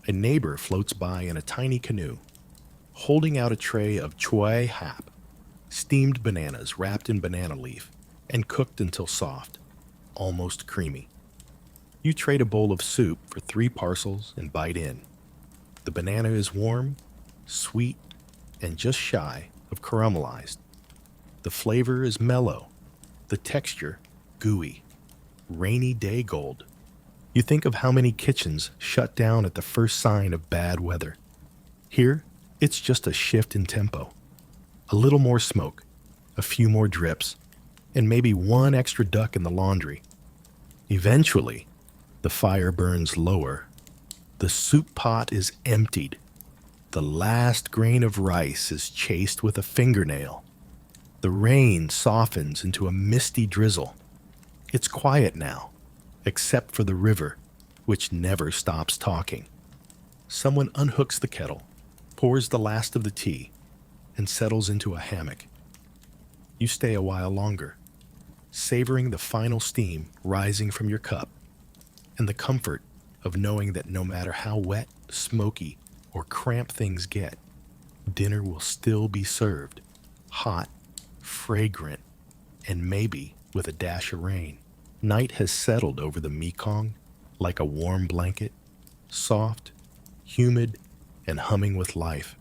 A neighbor floats by in a tiny canoe, holding out a tray of choy hap, steamed bananas wrapped in banana leaf and cooked until soft, almost creamy. You trade a bowl of soup for 3 parcels and bite in. The banana is warm, sweet, and just shy of caramelized. The flavor is mellow, the texture gooey, rainy day gold. You think of how many kitchens shut down at the first sign of bad weather. Here, it's just a shift in tempo. A little more smoke, a few more drips, and maybe 1 extra duck in the laundry. Eventually, the fire burns lower. The soup pot is emptied. The last grain of rice is chased with a fingernail. The rain softens into a misty drizzle. It's quiet now, except for the river, which never stops talking. Someone unhooks the kettle, pours the last of the tea, and settles into a hammock. You stay a while longer, savoring the final steam rising from your cup, and the comfort of knowing that no matter how wet, smoky, or cramped things get, dinner will still be served, hot, fragrant, and maybe with a dash of rain. Night has settled over the Mekong like a warm blanket, soft, humid, and humming with life.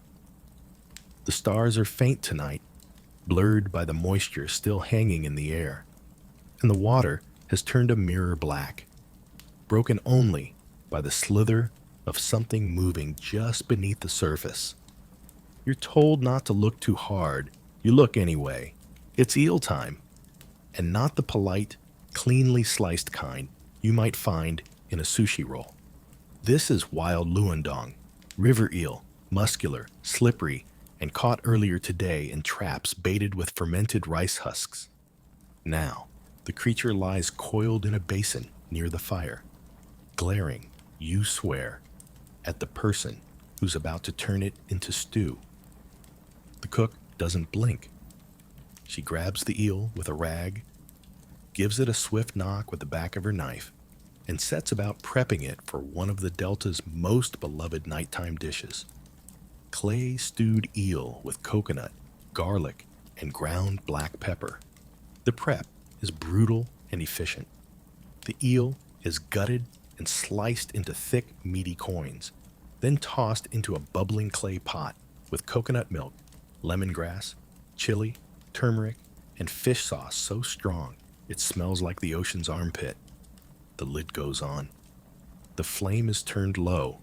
The stars are faint tonight, blurred by the moisture still hanging in the air, and the water has turned a mirror black, broken only by the slither of something moving just beneath the surface. You're told not to look too hard. You look anyway. It's eel time, and not the polite, cleanly sliced kind you might find in a sushi roll. This is wild luandong, river eel, muscular, slippery, and caught earlier today in traps baited with fermented rice husks. Now, the creature lies coiled in a basin near the fire, glaring, you swear, at the person who's about to turn it into stew. The cook doesn't blink. She grabs the eel with a rag, gives it a swift knock with the back of her knife, and sets about prepping it for one of the Delta's most beloved nighttime dishes. Clay stewed eel with coconut, garlic, and ground black pepper. The prep is brutal and efficient. The eel is gutted and sliced into thick, meaty coins, then tossed into a bubbling clay pot with coconut milk, lemongrass, chili, turmeric, and fish sauce so strong it smells like the ocean's armpit. The lid goes on. The flame is turned low,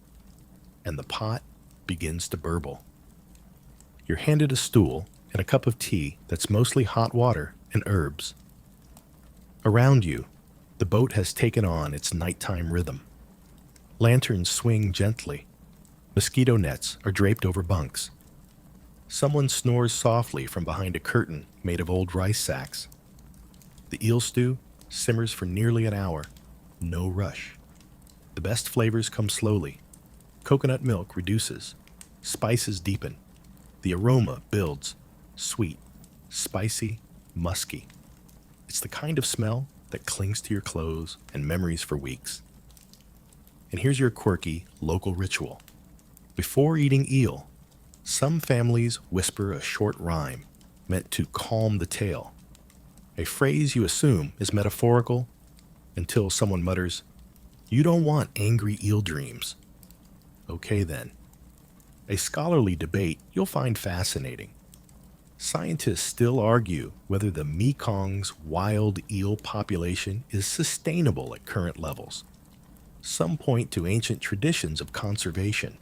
and the pot begins to burble. You're handed a stool and a cup of tea that's mostly hot water and herbs. Around you, the boat has taken on its nighttime rhythm. Lanterns swing gently. Mosquito nets are draped over bunks. Someone snores softly from behind a curtain made of old rice sacks. The eel stew simmers for nearly an hour. No rush. The best flavors come slowly. Coconut milk reduces. Spices deepen. The aroma builds. Sweet, spicy, musky. It's the kind of smell that clings to your clothes and memories for weeks. And here's your quirky local ritual. Before eating eel, some families whisper a short rhyme meant to calm the tale. A phrase you assume is metaphorical until someone mutters, "You don't want angry eel dreams." Okay then. A scholarly debate you'll find fascinating. Scientists still argue whether the Mekong's wild eel population is sustainable at current levels. Some point to ancient traditions of conservation,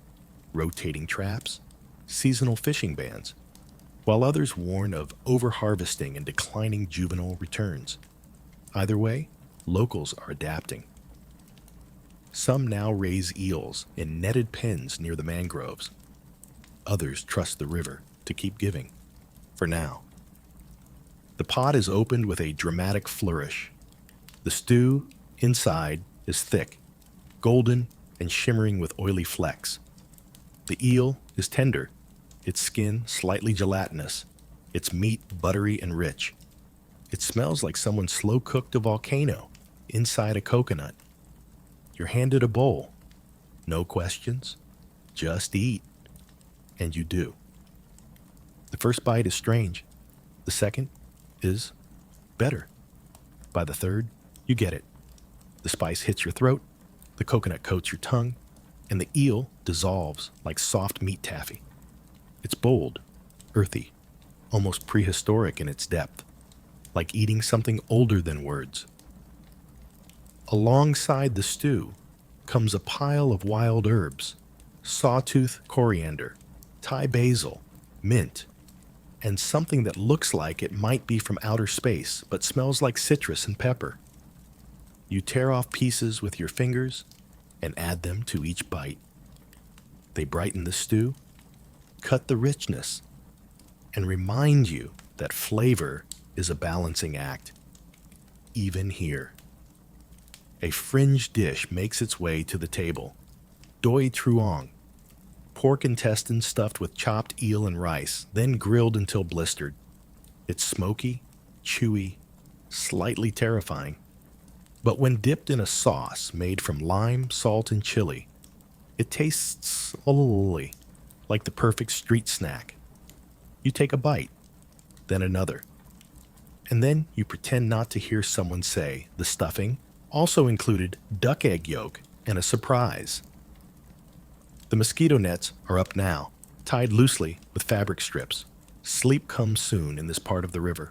rotating traps, seasonal fishing bans, while others warn of overharvesting and declining juvenile returns. Either way, locals are adapting. Some now raise eels in netted pens near the mangroves. Others trust the river to keep giving, for now. The pot is opened with a dramatic flourish. The stew inside is thick, golden, and shimmering with oily flecks. The eel is tender, its skin slightly gelatinous, its meat buttery and rich. It smells like someone slow-cooked a volcano inside a coconut. You're handed a bowl. No questions. Just eat. And you do. The first bite is strange. The second is better. By the third, you get it. The spice hits your throat, the coconut coats your tongue, and the eel dissolves like soft meat taffy. It's bold, earthy, almost prehistoric in its depth, like eating something older than words. Alongside the stew comes a pile of wild herbs, sawtooth coriander, Thai basil, mint, and something that looks like it might be from outer space but smells like citrus and pepper. You tear off pieces with your fingers and add them to each bite. They brighten the stew, cut the richness, and remind you that flavor is a balancing act, even here. A fringe dish makes its way to the table. Doi truong, pork intestines stuffed with chopped eel and rice, then grilled until blistered. It's smoky, chewy, slightly terrifying. But when dipped in a sauce made from lime, salt, and chili, it tastes like the perfect street snack. You take a bite, then another. And then you pretend not to hear someone say the stuffing also included duck egg yolk and a surprise. The mosquito nets are up now, tied loosely with fabric strips. Sleep comes soon in this part of the river.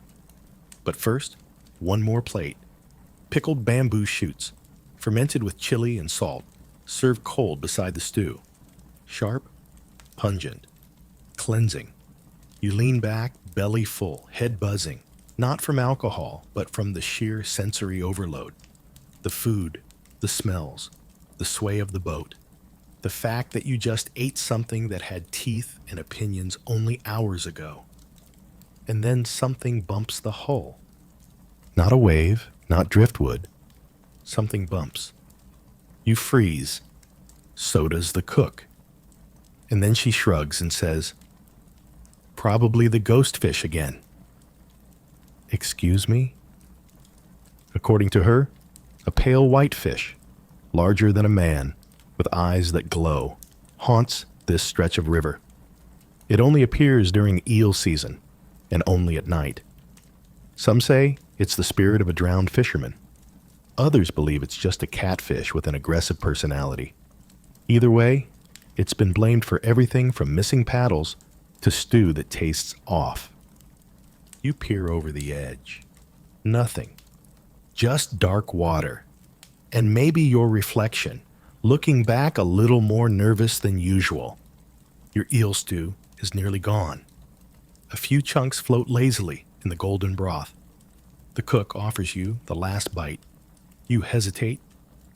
But first, one more plate. Pickled bamboo shoots, fermented with chili and salt, served cold beside the stew. Sharp, pungent, cleansing. You lean back, belly full, head buzzing, not from alcohol, but from the sheer sensory overload. The food, the smells, the sway of the boat, the fact that you just ate something that had teeth and opinions only hours ago. And then something bumps the hull. Not a wave, not driftwood. Something bumps. You freeze. So does the cook. And then she shrugs and says, "Probably the ghost fish again." Excuse me? According to her, a pale white fish, larger than a man, with eyes that glow, haunts this stretch of river. It only appears during eel season, and only at night. Some say it's the spirit of a drowned fisherman. Others believe it's just a catfish with an aggressive personality. Either way, it's been blamed for everything from missing paddles to stew that tastes off. You peer over the edge. Nothing. Just dark water. And maybe your reflection, looking back a little more nervous than usual. Your eel stew is nearly gone. A few chunks float lazily in the golden broth. The cook offers you the last bite. You hesitate,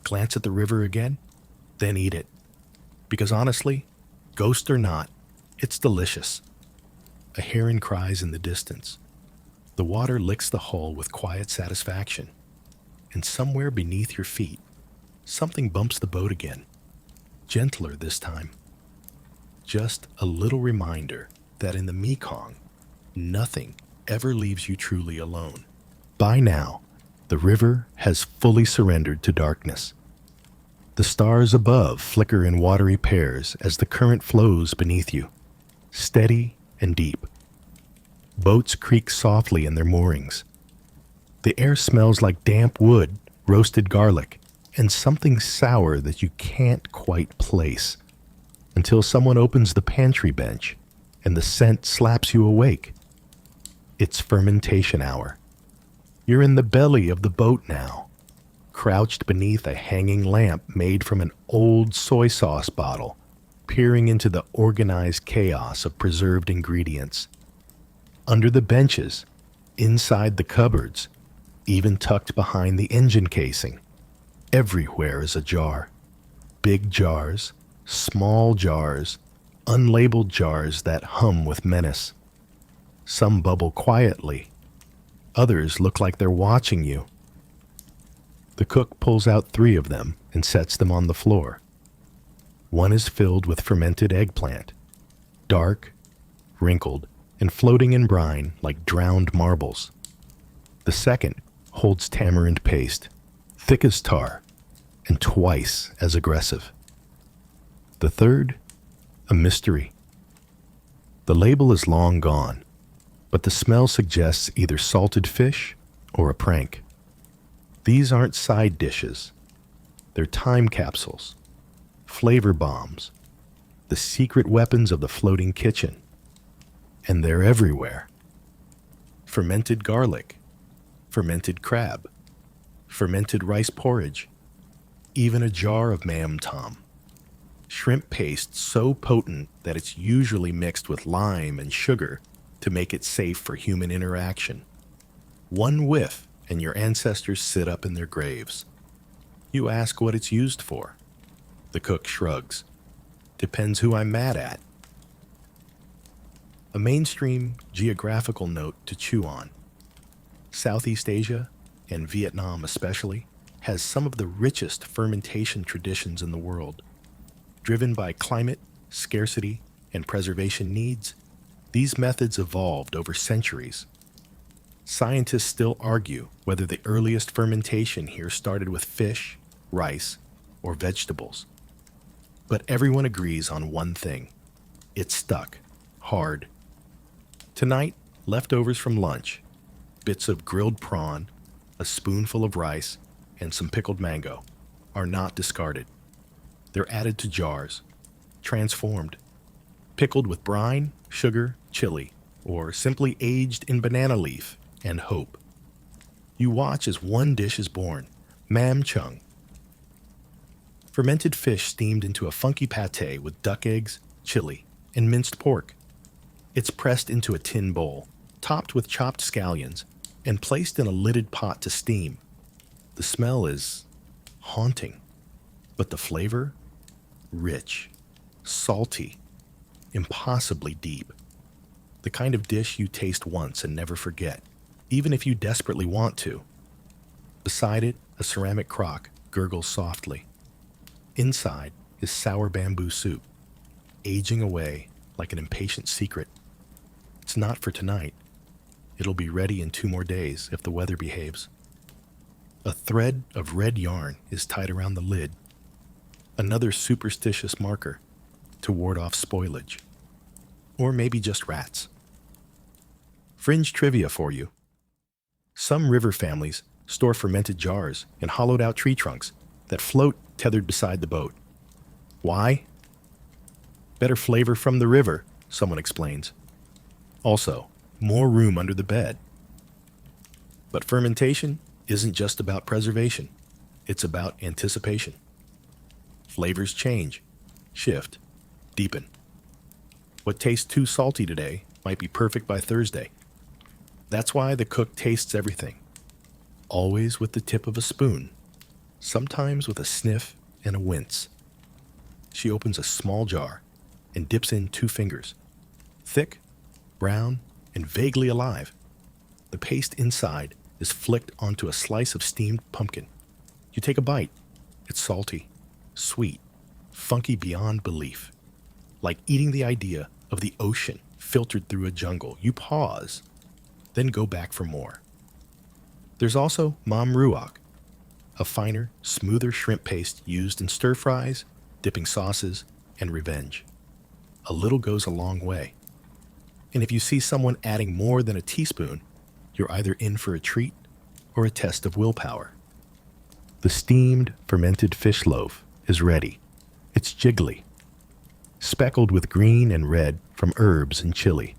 glance at the river again, then eat it. Because honestly, ghost or not, it's delicious. A heron cries in the distance. The water licks the hull with quiet satisfaction. And somewhere beneath your feet, something bumps the boat again. Gentler this time. Just a little reminder that in the Mekong, nothing ever leaves you truly alone. By now, the river has fully surrendered to darkness. The stars above flicker in watery pairs as the current flows beneath you, steady and deep. Boats creak softly in their moorings. The air smells like damp wood, roasted garlic, and something sour that you can't quite place. until someone opens the pantry bench and the scent slaps you awake. It's fermentation hour. You're in the belly of the boat now, crouched beneath a hanging lamp made from an old soy sauce bottle, peering into the organized chaos of preserved ingredients. Under the benches, inside the cupboards, even tucked behind the engine casing, everywhere is a jar. Big jars, small jars, unlabeled jars that hum with menace. Some bubble quietly. Others look like they're watching you. The cook pulls out 3 of them and sets them on the floor. One is filled with fermented eggplant, dark, wrinkled, and floating in brine like drowned marbles. The second holds tamarind paste, thick as tar, and twice as aggressive. The third, a mystery. The label is long gone, but the smell suggests either salted fish or a prank. These aren't side dishes. They're time capsules, flavor bombs, the secret weapons of the floating kitchen. And they're everywhere. Fermented garlic, fermented crab, fermented rice porridge, even a jar of mam tom. Shrimp paste so potent that it's usually mixed with lime and sugar to make it safe for human interaction. One whiff and your ancestors sit up in their graves. You ask what it's used for. The cook shrugs. Depends who I'm mad at. A mainstream geographical note to chew on. Southeast Asia, and Vietnam especially, has some of the richest fermentation traditions in the world. Driven by climate, scarcity, and preservation needs, these methods evolved over centuries. Scientists still argue whether the earliest fermentation here started with fish, rice, or vegetables. But everyone agrees on one thing. It stuck, hard. Tonight, leftovers from lunch, bits of grilled prawn, a spoonful of rice, and some pickled mango, are not discarded. They're added to jars, transformed, pickled with brine, sugar, chili, or simply aged in banana leaf and hope. You watch as one dish is born, mam chung. Fermented fish steamed into a funky pate with duck eggs, chili, and minced pork. It's pressed into a tin bowl, topped with chopped scallions, and placed in a lidded pot to steam. The smell is haunting, but the flavor? Rich, salty, impossibly deep. The kind of dish you taste once and never forget, even if you desperately want to. Beside it, a ceramic crock gurgles softly. Inside is sour bamboo soup, aging away like an impatient secret. It's not for tonight. It'll be ready in 2 more days if the weather behaves. A thread of red yarn is tied around the lid, another superstitious marker to ward off spoilage. Or maybe just rats. Fringe trivia for you. Some river families store fermented jars in hollowed-out tree trunks that float tethered beside the boat. Why? Better flavor from the river, someone explains. Also, more room under the bed. But fermentation isn't just about preservation. It's about anticipation. Flavors change, shift, deepen. What tastes too salty today might be perfect by Thursday. That's why the cook tastes everything. Always with the tip of a spoon, sometimes with a sniff and a wince. She opens a small jar and dips in 2 fingers. Thick, brown, and vaguely alive. The paste inside is flicked onto a slice of steamed pumpkin. You take a bite. It's salty, sweet, funky beyond belief. Like eating the idea of the ocean filtered through a jungle. You pause, then go back for more. There's also mam ruok, a finer, smoother shrimp paste used in stir-fries, dipping sauces, and revenge. A little goes a long way. And if you see someone adding more than a teaspoon, you're either in for a treat or a test of willpower. The steamed, fermented fish loaf is ready. It's jiggly, speckled with green and red from herbs and chili,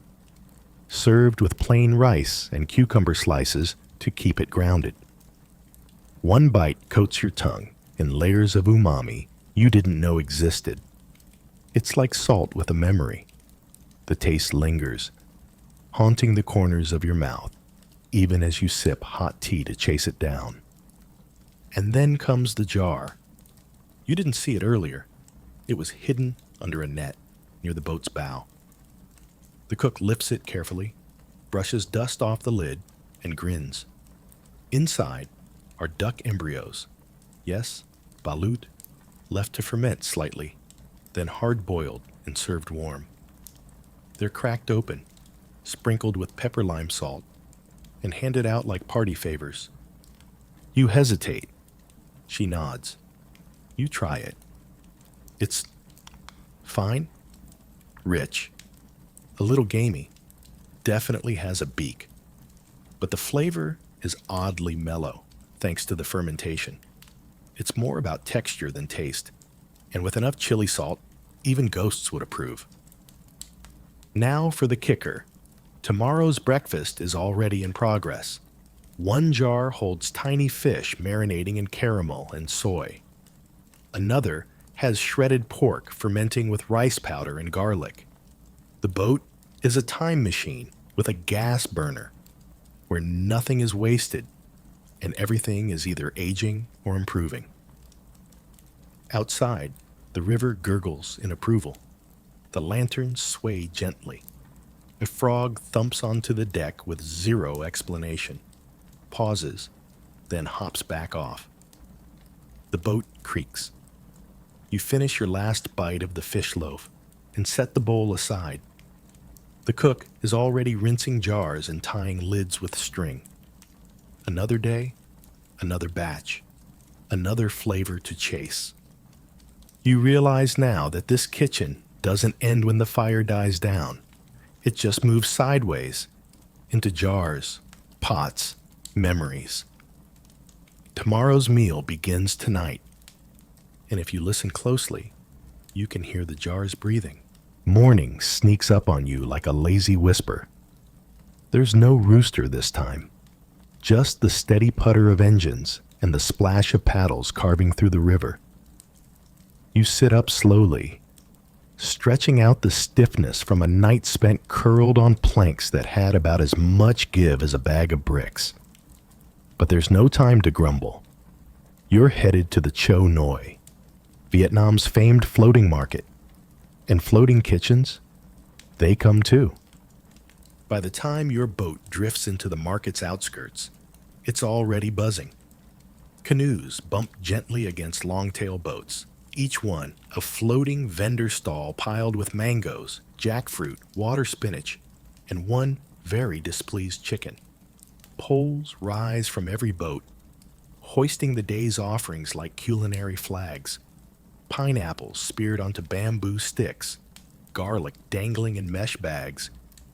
served with plain rice and cucumber slices to keep it grounded. One bite coats your tongue in layers of umami you didn't know existed. It's like salt with a memory. The taste lingers, haunting the corners of your mouth, even as you sip hot tea to chase it down. And then comes the jar. You didn't see it earlier. It was hidden under a net near the boat's bow. The cook lifts it carefully, brushes dust off the lid, and grins. Inside are duck embryos. Yes, balut, left to ferment slightly, then hard-boiled and served warm. They're cracked open, sprinkled with pepper lime salt, and handed out like party favors. You hesitate. She nods. You try it. It's fine, rich, a little gamey, definitely has a beak, but the flavor is oddly mellow thanks to the fermentation. It's more about texture than taste, and with enough chili salt, even ghosts would approve. Now for the kicker. Tomorrow's breakfast is already in progress. One jar holds tiny fish marinating in caramel and soy. Another has shredded pork fermenting with rice powder and garlic. The boat is a time machine with a gas burner where nothing is wasted and everything is either aging or improving. Outside, the river gurgles in approval. The lanterns sway gently. A frog thumps onto the deck with zero explanation, pauses, then hops back off. The boat creaks. You finish your last bite of the fish loaf and set the bowl aside. The cook is already rinsing jars and tying lids with string. Another day, another batch, another flavor to chase. You realize now that this kitchen doesn't end when the fire dies down. It just moves sideways into jars, pots, memories. Tomorrow's meal begins tonight. And if you listen closely, you can hear the jars breathing. Morning sneaks up on you like a lazy whisper. There's no rooster this time, just the steady putter of engines and the splash of paddles carving through the river. You sit up slowly, stretching out the stiffness from a night spent curled on planks that had about as much give as a bag of bricks. But there's no time to grumble. You're headed to the Cho Noi, Vietnam's famed floating market. And floating kitchens, they come too. By the time your boat drifts into the market's outskirts, it's already buzzing. Canoes bump gently against long-tail boats, each one a floating vendor stall piled with mangoes, jackfruit, water spinach, and one very displeased chicken. Poles rise from every boat, hoisting the day's offerings like culinary flags. Pineapples speared onto bamboo sticks, garlic dangling in mesh bags,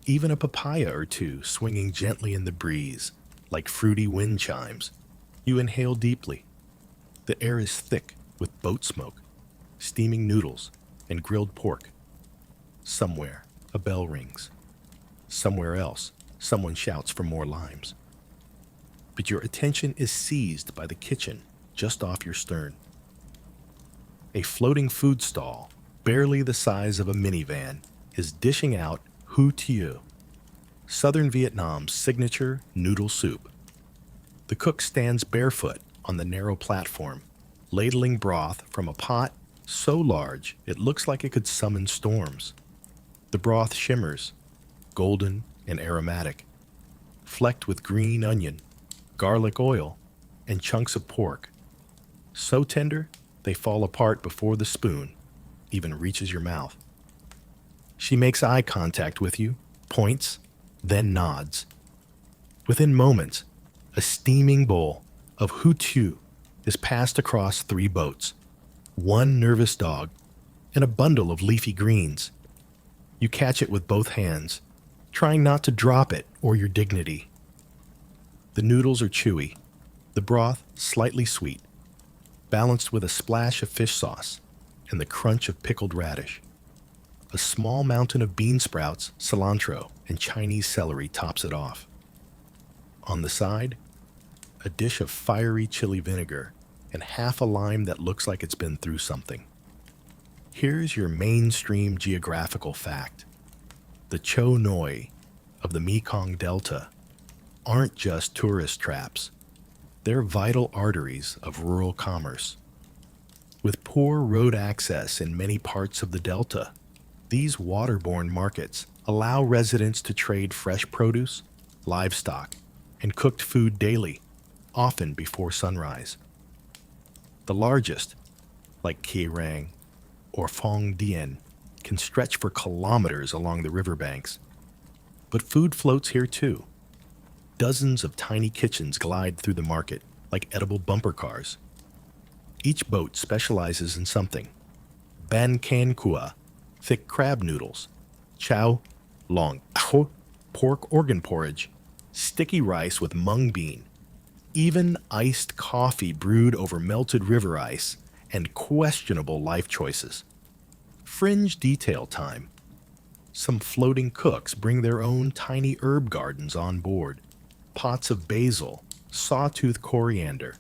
even a papaya or two swinging gently in the breeze, like fruity wind chimes. You inhale deeply. The air is thick with boat smoke, steaming noodles, and grilled pork. Somewhere, a bell rings. Somewhere else, someone shouts for more limes. But your attention is seized by the kitchen just off your stern. A floating food stall, barely the size of a minivan, is dishing out hủ tiếu, southern Vietnam's signature noodle soup. The cook stands barefoot on the narrow platform, ladling broth from a pot so large it looks like it could summon storms. The broth shimmers, golden and aromatic, flecked with green onion, garlic oil, and chunks of pork. So tender, they fall apart before the spoon even reaches your mouth. She makes eye contact with you, points, then nods. Within moments, a steaming bowl of hủ tiếu is passed across 3 boats, 1 nervous dog, and a bundle of leafy greens. You catch it with both hands, trying not to drop it or your dignity. The noodles are chewy, the broth slightly sweet, balanced with a splash of fish sauce and the crunch of pickled radish. A small mountain of bean sprouts, cilantro, and Chinese celery tops it off. On the side, a dish of fiery chili vinegar and half a lime that looks like it's been through something. Here's your mainstream geographical fact. The Cho Noi of the Mekong Delta aren't just tourist traps. They're vital arteries of rural commerce. With poor road access in many parts of the Delta, these waterborne markets allow residents to trade fresh produce, livestock, and cooked food daily, often before sunrise. The largest, like Keirang or Phong Dien, can stretch for kilometers along the riverbanks. But food floats here too. Dozens of tiny kitchens glide through the market like edible bumper cars. Each boat specializes in something. Ban can kua, thick crab noodles, chow long, pork organ porridge, sticky rice with mung bean, even iced coffee brewed over melted river ice, and questionable life choices. Fringe detail time. Some floating cooks bring their own tiny herb gardens on board. Pots of basil, sawtooth coriander,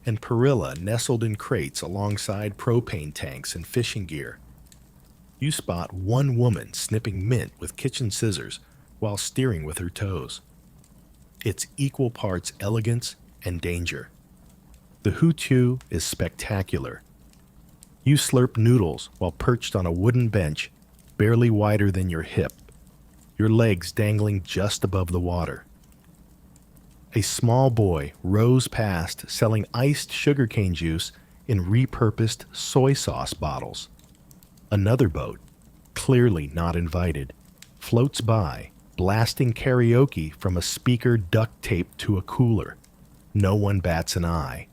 and perilla nestled in crates alongside propane tanks and fishing gear. You spot one woman snipping mint with kitchen scissors while steering with her toes. It's equal parts elegance and danger. The hutu is spectacular. You slurp noodles while perched on a wooden bench barely wider than your hip, your legs dangling just above the water. A small boy rows past selling iced sugarcane juice in repurposed soy sauce bottles. Another boat, clearly not invited, floats by, blasting karaoke from a speaker duct taped to a cooler. No one bats an eye.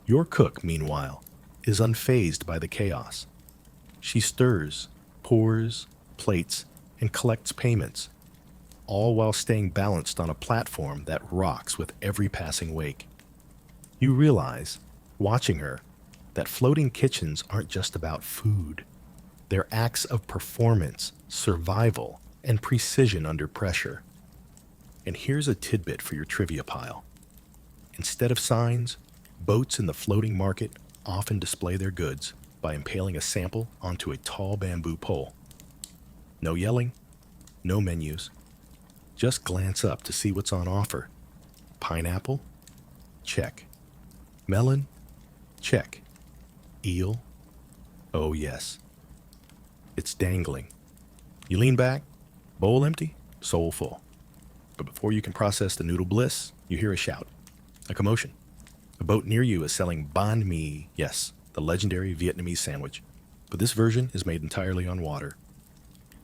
Your cook, meanwhile, is unfazed by the chaos. She stirs, pours, plates, and collects payments, all while staying balanced on a platform that rocks with every passing wake. You realize, watching her, that floating kitchens aren't just about food. They're acts of performance, survival, and precision under pressure. And here's a tidbit for your trivia pile. Instead of signs, boats in the floating market often display their goods by impaling a sample onto a tall bamboo pole. No yelling, no menus. Just glance up to see what's on offer. Pineapple? Check. Melon? Check. Eel? Oh yes. It's dangling. You lean back, bowl empty, soul full. But before you can process the noodle bliss, you hear a shout. A commotion. A boat near you is selling banh mi, yes, the legendary Vietnamese sandwich. But this version is made entirely on water.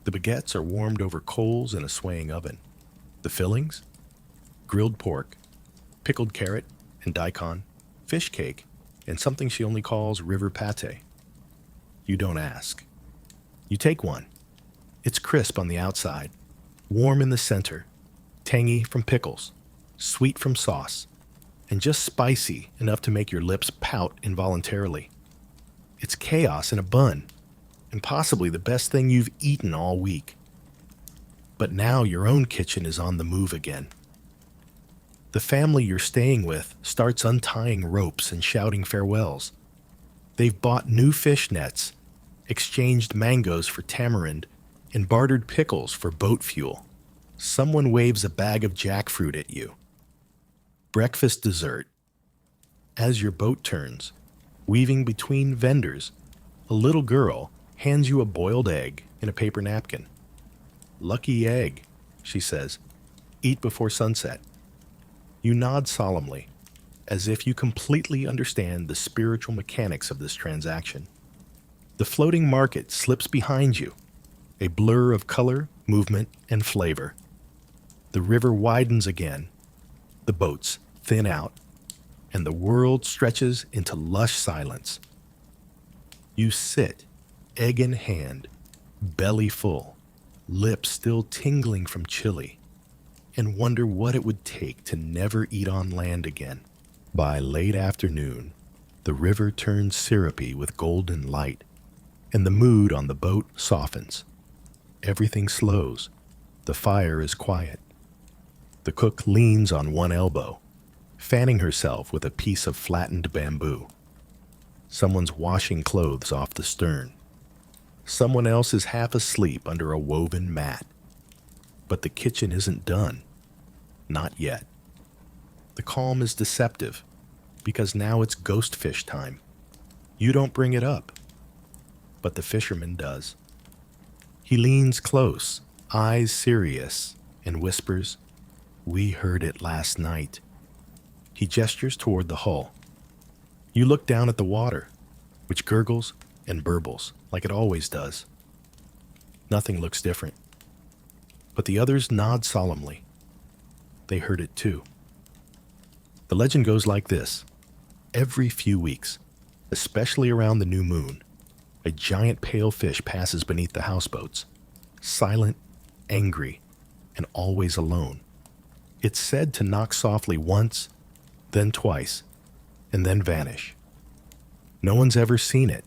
The baguettes are warmed over coals in a swaying oven. The fillings? Grilled pork, pickled carrot and daikon, fish cake, and something she only calls river pate. You don't ask. You take one. It's crisp on the outside, warm in the center, tangy from pickles, sweet from sauce, and just spicy enough to make your lips pout involuntarily. It's chaos in a bun, and possibly the best thing you've eaten all week. But now your own kitchen is on the move again. The family you're staying with starts untying ropes and shouting farewells. They've bought new fish nets, exchanged mangoes for tamarind, and bartered pickles for boat fuel. Someone waves a bag of jackfruit at you. Breakfast dessert. As your boat turns, weaving between vendors, a little girl hands you a boiled egg in a paper napkin. Lucky egg, she says. Eat before sunset. You nod solemnly, as if you completely understand the spiritual mechanics of this transaction. The floating market slips behind you, a blur of color, movement, and flavor. The river widens again, the boats thin out, and the world stretches into lush silence. You sit, egg in hand, belly full, lips still tingling from chili, and wonder what it would take to never eat on land again. By late afternoon, the river turns syrupy with golden light, and the mood on the boat softens. everything slows. The fire is quiet. The cook leans on one elbow, fanning herself with a piece of flattened bamboo. Someone's washing clothes off the stern. Someone else is half asleep under a woven mat. But the kitchen isn't done. Not yet. The calm is deceptive, because now it's ghost fish time. You don't bring it up, but the fisherman does. He leans close, eyes serious, and whispers, "We heard it last night." He gestures toward the hull. You look down at the water, which gurgles and burbles like it always does. Nothing looks different. But the others nod solemnly. They heard it too. The legend goes like this. Every few weeks, especially around the new moon, a giant pale fish passes beneath the houseboats, silent, angry, and always alone. It's said to knock softly once, then twice, and then vanish. No one's ever seen it,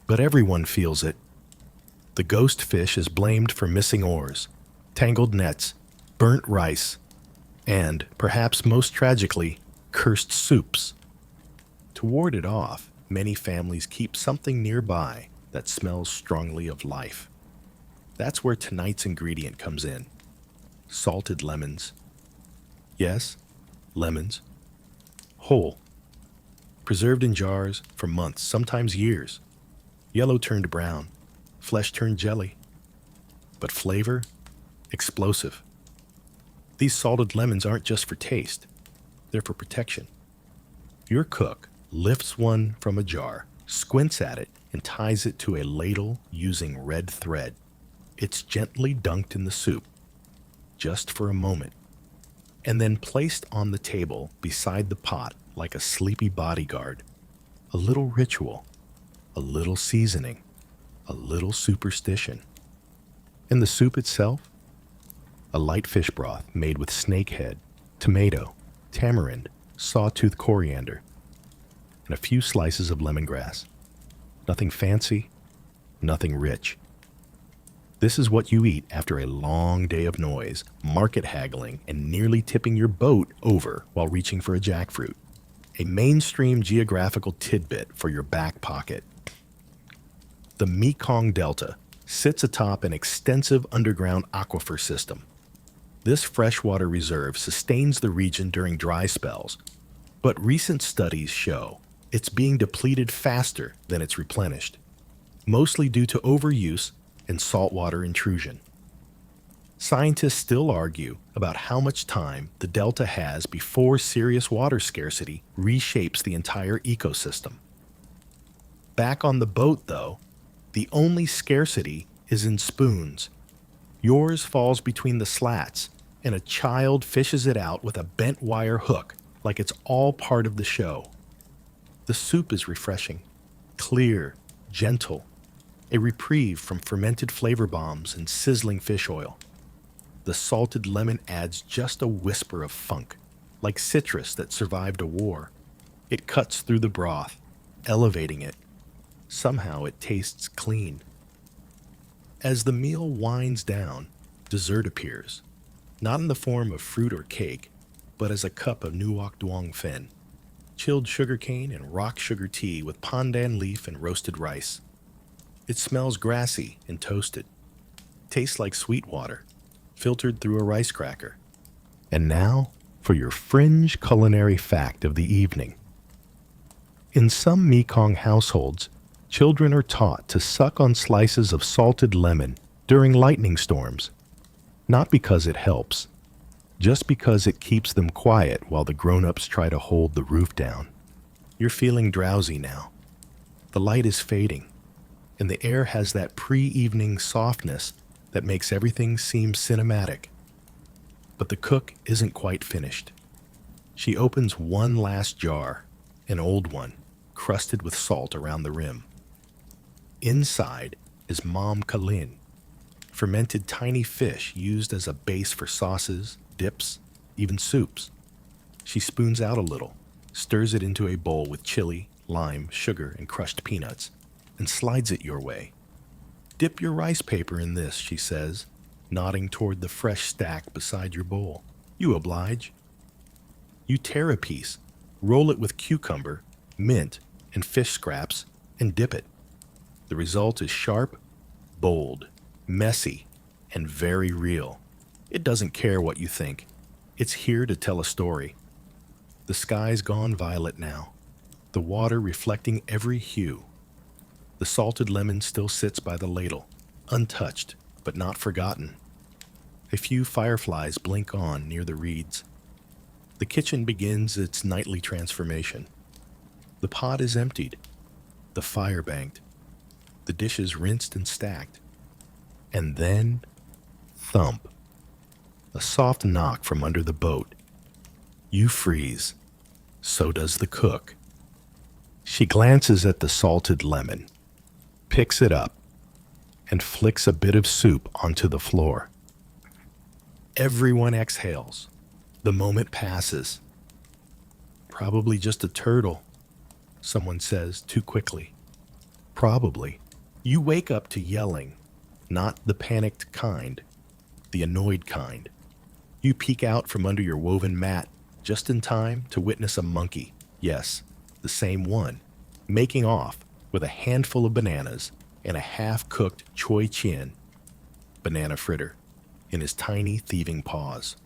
but everyone feels it. The ghost fish is blamed for missing oars, tangled nets, burnt rice, and, perhaps most tragically, cursed soups. To ward it off, many families keep something nearby that smells strongly of life. That's where tonight's ingredient comes in. Salted lemons. Yes, lemons. Whole. Preserved in jars for months, sometimes years. Yellow turned brown, flesh turned jelly. But flavor? Explosive. These salted lemons aren't just for taste, they're for protection. Your cook lifts one from a jar, squints at it, and ties it to a ladle using red thread. It's gently dunked in the soup, just for a moment, and then placed on the table beside the pot like a sleepy bodyguard. A little ritual, a little seasoning, a little superstition. And the soup itself? A light fish broth made with snakehead, tomato, tamarind, sawtooth coriander, and a few slices of lemongrass. Nothing fancy, nothing rich. This is what you eat after a long day of noise, market haggling, and nearly tipping your boat over while reaching for a jackfruit. A mainstream geographical tidbit for your back pocket. The Mekong Delta sits atop an extensive underground aquifer system. This freshwater reserve sustains the region during dry spells, but recent studies show it's being depleted faster than it's replenished, mostly due to overuse and saltwater intrusion. Scientists still argue about how much time the delta has before serious water scarcity reshapes the entire ecosystem. Back on the boat, though, the only scarcity is in spoons. Yours falls between the slats, and a child fishes it out with a bent wire hook like it's all part of the show. The soup is refreshing, clear, gentle, a reprieve from fermented flavor bombs and sizzling fish oil. The salted lemon adds just a whisper of funk, like citrus that survived a war. It cuts through the broth, elevating it. Somehow it tastes clean. As the meal winds down, dessert appears, not in the form of fruit or cake, but as a cup of nuoc duong fen, chilled sugarcane and rock sugar tea with pandan leaf and roasted rice. It smells grassy and toasted, tastes like sweet water, filtered through a rice cracker. And now for your fringe culinary fact of the evening. In some Mekong households, children are taught to suck on slices of salted lemon during lightning storms, not because it helps, just because it keeps them quiet while the grown-ups try to hold the roof down. You're feeling drowsy now. The light is fading, and the air has that pre-evening softness that makes everything seem cinematic. But the cook isn't quite finished. She opens one last jar, an old one, crusted with salt around the rim. Inside is mam kalin, fermented tiny fish used as a base for sauces, dips, even soups. She spoons out a little, stirs it into a bowl with chili, lime, sugar, and crushed peanuts, and slides it your way. Dip your rice paper in this, she says, nodding toward the fresh stack beside your bowl. You oblige. You tear a piece, roll it with cucumber, mint, and fish scraps, and dip it. The result is sharp, bold, messy, and very real. It doesn't care what you think. It's here to tell a story. The sky's gone violet now, the water reflecting every hue. The salted lemon still sits by the ladle, untouched but not forgotten. A few fireflies blink on near the reeds. The kitchen begins its nightly transformation. The pot is emptied, the fire banked, the dishes rinsed and stacked. And then, thump. A soft knock from under the boat. You freeze. So does the cook. She glances at the salted lemon, picks it up, and flicks a bit of soup onto the floor. Everyone exhales. The moment passes. Probably just a turtle, someone says too quickly. Probably. You wake up to yelling, not the panicked kind, the annoyed kind. You peek out from under your woven mat just in time to witness a monkey, yes, the same one, making off with a handful of bananas and a half-cooked choy chien, banana fritter, in his tiny thieving paws.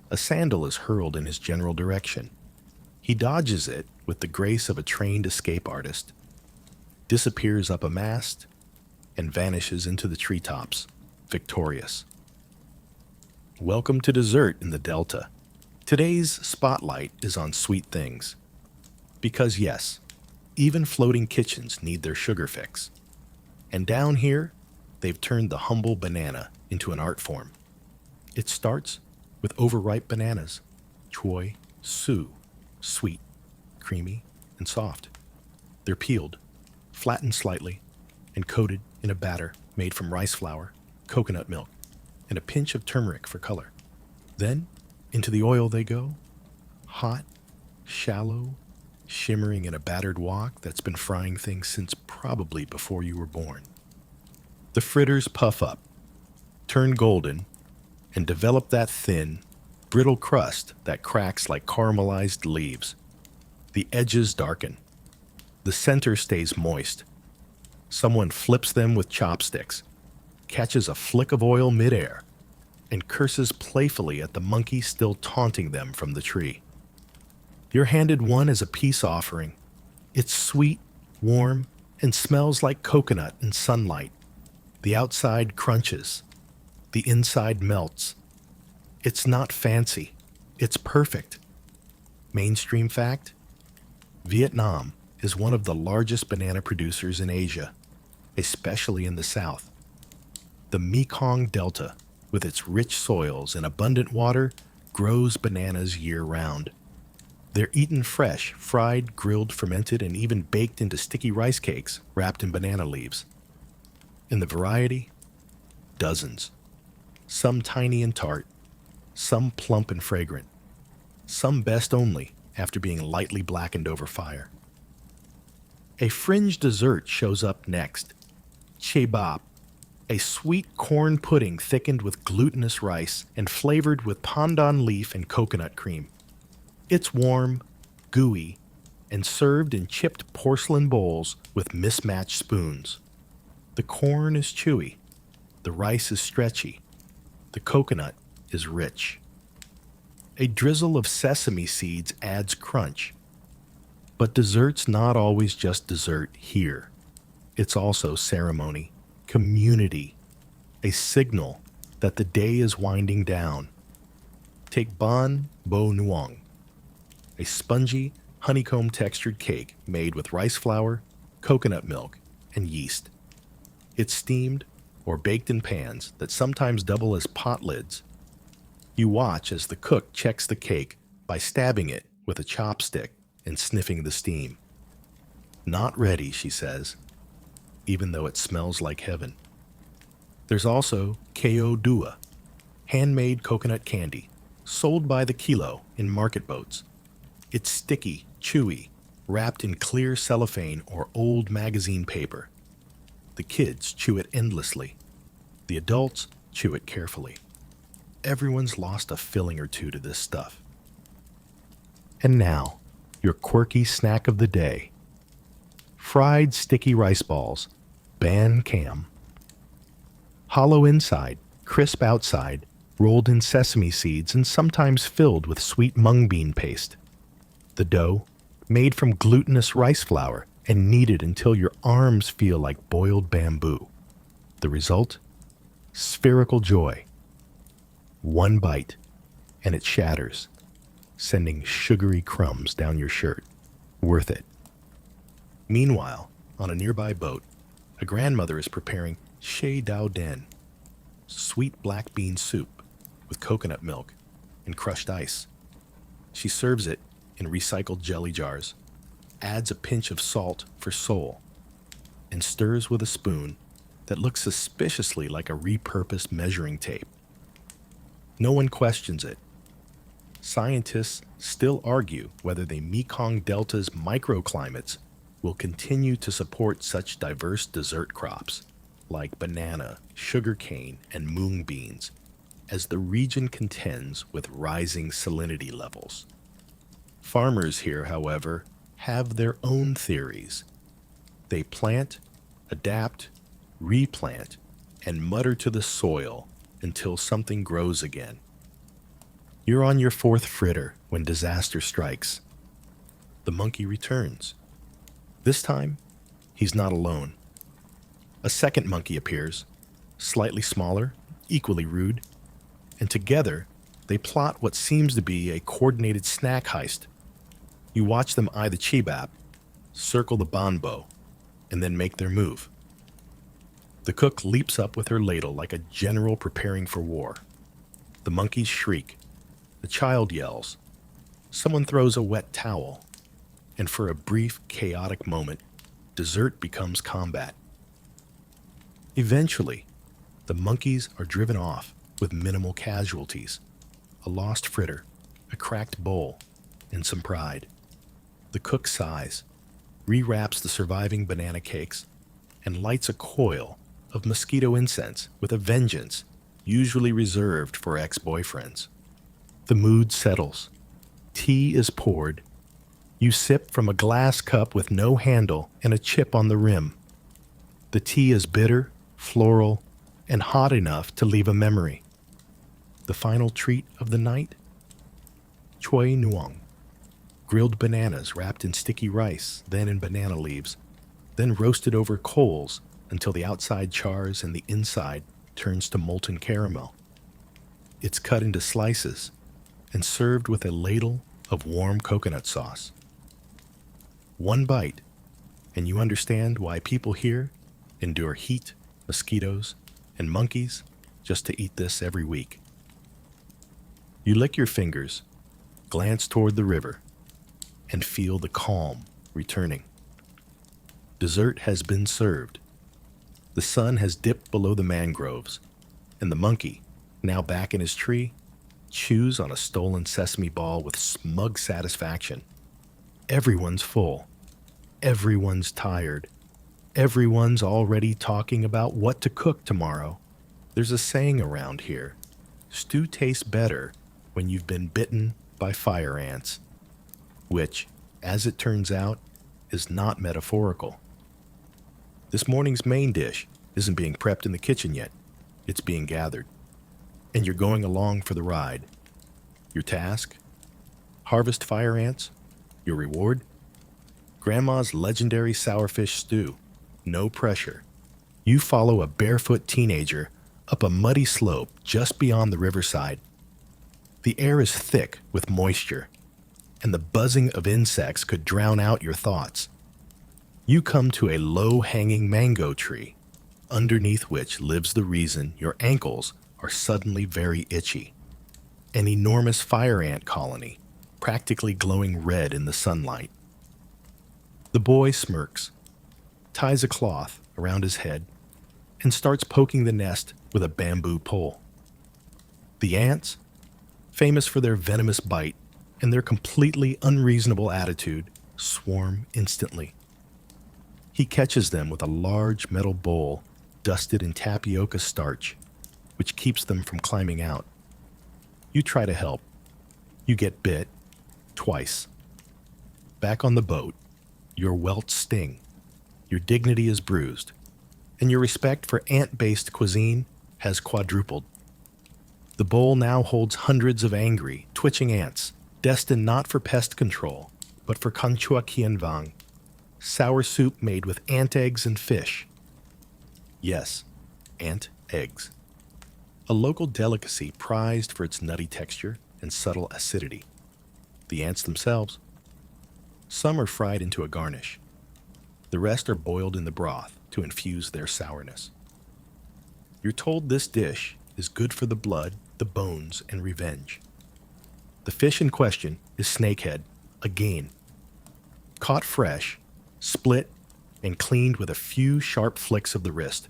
A sandal is hurled in his general direction. He dodges it with the grace of a trained escape artist, disappears up a mast, and vanishes into the treetops, victorious. Welcome to dessert in the Delta. Today's spotlight is on sweet things. Because yes, even floating kitchens need their sugar fix. And down here, they've turned the humble banana into an art form. It starts with overripe bananas, choy, su, sweet, creamy, and soft. They're peeled, flattened slightly, and coated in a batter made from rice flour, coconut milk, and a pinch of turmeric for color. Then, into the oil they go, hot, shallow, shimmering in a battered wok that's been frying things since probably before you were born. The fritters puff up, turn golden, and develop that thin, brittle crust that cracks like caramelized leaves. The edges darken. The center stays moist. Someone flips them with chopsticks, catches a flick of oil midair, and curses playfully at the monkey still taunting them from the tree. You're handed one as a peace offering. It's sweet, warm, and smells like coconut and sunlight. The outside crunches. The inside melts. It's not fancy. It's perfect. Mainstream fact? Vietnam is one of the largest banana producers in Asia, especially in the south. The Mekong Delta, with its rich soils and abundant water, grows bananas year-round. They're eaten fresh, fried, grilled, fermented, and even baked into sticky rice cakes wrapped in banana leaves. In the variety, dozens. Some tiny and tart, some plump and fragrant, some best only after being lightly blackened over fire. A fringe dessert shows up next, chebab, a sweet corn pudding thickened with glutinous rice and flavored with pandan leaf and coconut cream. It's warm, gooey, and served in chipped porcelain bowls with mismatched spoons. The corn is chewy, the rice is stretchy, the coconut is rich. A drizzle of sesame seeds adds crunch. But dessert's not always just dessert here. It's also ceremony, community, a signal that the day is winding down. Take Ban Bo Nuong, a spongy, honeycomb-textured cake made with rice flour, coconut milk, and yeast. It's steamed or baked in pans that sometimes double as pot lids. You watch as the cook checks the cake by stabbing it with a chopstick and sniffing the steam. Not ready, she says, even though it smells like heaven. There's also Keo Dua, handmade coconut candy, sold by the kilo in market boats. It's sticky, chewy, wrapped in clear cellophane or old magazine paper. The The kids chew it endlessly. The adults chew it carefully. Everyone's lost a filling or two to this stuff. And now, your quirky snack of the day. Fried sticky rice balls, ban cam. Hollow inside, crisp outside, rolled in sesame seeds and sometimes filled with sweet mung bean paste. The dough, made from glutinous rice flour and kneaded until your arms feel like boiled bamboo. The result? Spherical joy. One bite, and it shatters, sending sugary crumbs down your shirt. Worth it. Meanwhile, on a nearby boat, a grandmother is preparing shea dao den, sweet black bean soup with coconut milk and crushed ice. She serves it in recycled jelly jars, adds a pinch of salt for soul, and stirs with a spoon that looks suspiciously like a repurposed measuring tape. No one questions it. Scientists still argue whether the Mekong Delta's microclimates will continue to support such diverse dessert crops like banana, sugarcane, and mung beans as the region contends with rising salinity levels. Farmers here, however, have their own theories. They plant, adapt, replant, and mutter to the soil until something grows again. You're on your fourth fritter when disaster strikes. The monkey returns. This time, he's not alone. A second monkey appears, slightly smaller, equally rude, and together they plot what seems to be a coordinated snack heist. You watch them eye the chibap, circle the banbo, and then make their move. The cook leaps up with her ladle like a general preparing for war. The monkeys shriek. The child yells. Someone throws a wet towel. And for a brief, chaotic moment, dessert becomes combat. Eventually, the monkeys are driven off with minimal casualties. A lost fritter, a cracked bowl, and some pride. The cook sighs, rewraps the surviving banana cakes, and lights a coil of mosquito incense with a vengeance usually reserved for ex-boyfriends. The mood settles. Tea is poured. You sip from a glass cup with no handle and a chip on the rim. The tea is bitter, floral, and hot enough to leave a memory. The final treat of the night? Choy nuong. Grilled bananas wrapped in sticky rice, then in banana leaves, then roasted over coals until the outside chars and the inside turns to molten caramel. It's cut into slices and served with a ladle of warm coconut sauce. One bite, and you understand why people here endure heat, mosquitoes, and monkeys just to eat this every week. You lick your fingers, glance toward the river, and feel the calm returning. Dessert has been served. The sun has dipped below the mangroves, and the monkey, now back in his tree, chews on a stolen sesame ball with smug satisfaction. Everyone's full. Everyone's tired. Everyone's already talking about what to cook tomorrow. There's a saying around here, stew tastes better when you've been bitten by fire ants, which, as it turns out, is not metaphorical. This morning's main dish isn't being prepped in the kitchen yet. It's being gathered. And you're going along for the ride. Your task? Harvest fire ants? Your reward? Grandma's legendary sourfish stew. No pressure. You follow a barefoot teenager up a muddy slope just beyond the riverside. The air is thick with moisture, and the buzzing of insects could drown out your thoughts. You come to a low-hanging mango tree, underneath which lives the reason your ankles are suddenly very itchy. An enormous fire ant colony, practically glowing red in the sunlight. The boy smirks, ties a cloth around his head, and starts poking the nest with a bamboo pole. The ants, famous for their venomous bite and their completely unreasonable attitude, swarm instantly. He catches them with a large metal bowl dusted in tapioca starch, which keeps them from climbing out. You try to help. You get bit twice. Back on the boat, your welts sting, your dignity is bruised, and your respect for ant-based cuisine has quadrupled. The bowl now holds hundreds of angry, twitching ants, destined not for pest control, but for kanchua kianvang, sour soup made with ant eggs and fish. Yes, ant eggs. A local delicacy prized for its nutty texture and subtle acidity. The ants themselves. Some are fried into a garnish. The rest are boiled in the broth to infuse their sourness. You're told this dish is good for the blood, the bones, and revenge. The fish in question is snakehead, again. Caught fresh, split, and cleaned with a few sharp flicks of the wrist.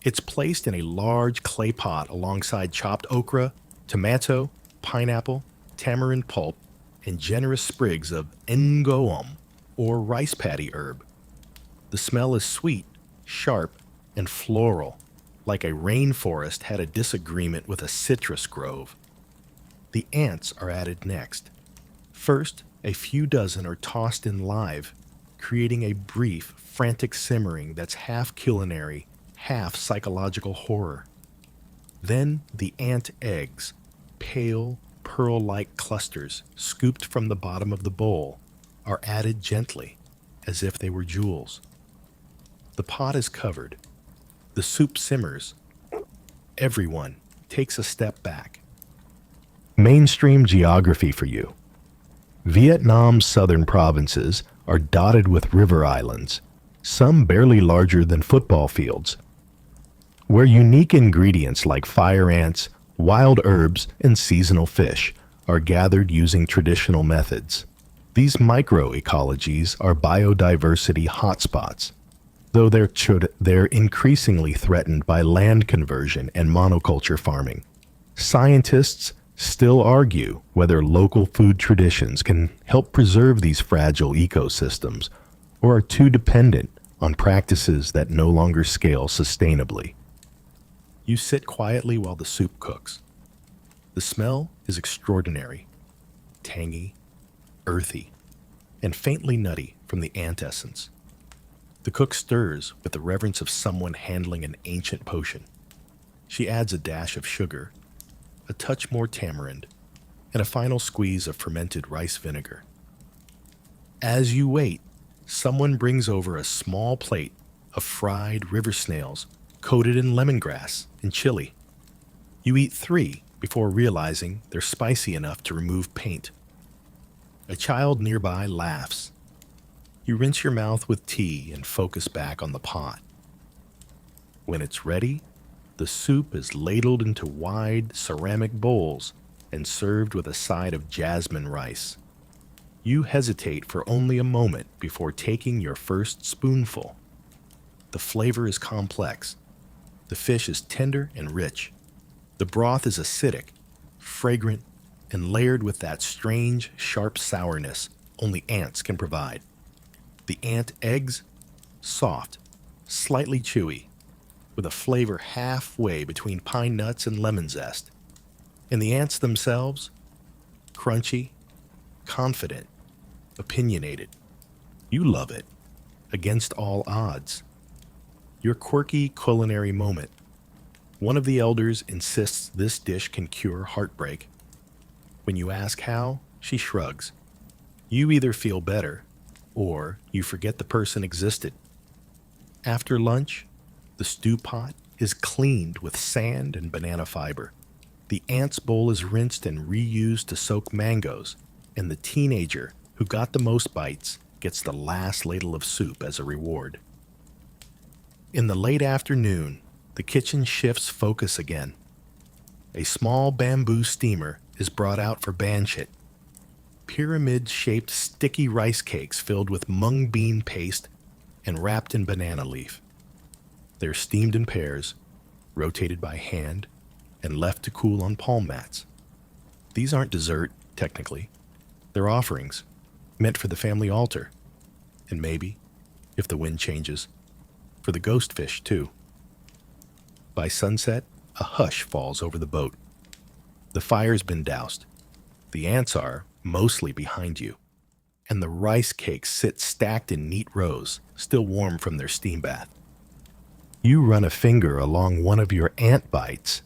It's placed in a large clay pot alongside chopped okra, tomato, pineapple, tamarind pulp, and generous sprigs of ngoom, or rice paddy herb. The smell is sweet, sharp, and floral, like a rainforest had a disagreement with a citrus grove. The ants are added next. First, a few dozen are tossed in live, creating a brief, frantic simmering that's half culinary, half psychological horror. Then the ant eggs, pale, pearl-like clusters scooped from the bottom of the bowl, are added gently, as if they were jewels. The pot is covered. The soup simmers. Everyone takes a step back. Mainstream geography for you. Vietnam's southern provinces are dotted with river islands, some barely larger than football fields, where unique ingredients like fire ants, wild herbs, and seasonal fish are gathered using traditional methods. These microecologies are biodiversity hotspots, though they're increasingly threatened by land conversion and monoculture farming. Scientists still argue whether local food traditions can help preserve these fragile ecosystems or are too dependent on practices that no longer scale sustainably. You sit quietly while the soup cooks. The smell is extraordinary, tangy, earthy, and faintly nutty from the ant essence. The cook stirs with the reverence of someone handling an ancient potion. She adds a dash of sugar, a touch more tamarind, and a final squeeze of fermented rice vinegar. As you wait, someone brings over a small plate of fried river snails coated in lemongrass and chili. You eat 3 before realizing they're spicy enough to remove paint. A child nearby laughs. You rinse your mouth with tea and focus back on the pot. When it's ready, the soup is ladled into wide ceramic bowls and served with a side of jasmine rice. You hesitate for only a moment before taking your first spoonful. The flavor is complex. The fish is tender and rich. The broth is acidic, fragrant, and layered with that strange, sharp sourness only ants can provide. The ant eggs, soft, slightly chewy, with a flavor halfway between pine nuts and lemon zest. And the ants themselves, crunchy, confident, opinionated. You love it, against all odds. Your quirky culinary moment. One of the elders insists this dish can cure heartbreak. When you ask how, she shrugs. You either feel better, or you forget the person existed. After lunch, the stew pot is cleaned with sand and banana fiber. The ant's bowl is rinsed and reused to soak mangoes, and the teenager who got the most bites gets the last ladle of soup as a reward. In the late afternoon, the kitchen shifts focus again. A small bamboo steamer is brought out for banchit. Pyramid-shaped sticky rice cakes filled with mung bean paste and wrapped in banana leaf. They're steamed in pairs, rotated by hand, and left to cool on palm mats. These aren't dessert, technically. They're offerings, meant for the family altar. And maybe, if the wind changes, for the ghost fish, too. By sunset, a hush falls over the boat. The fire's been doused. The ants are mostly behind you, and the rice cakes sit stacked in neat rows, still warm from their steam bath. You run a finger along one of your ant bites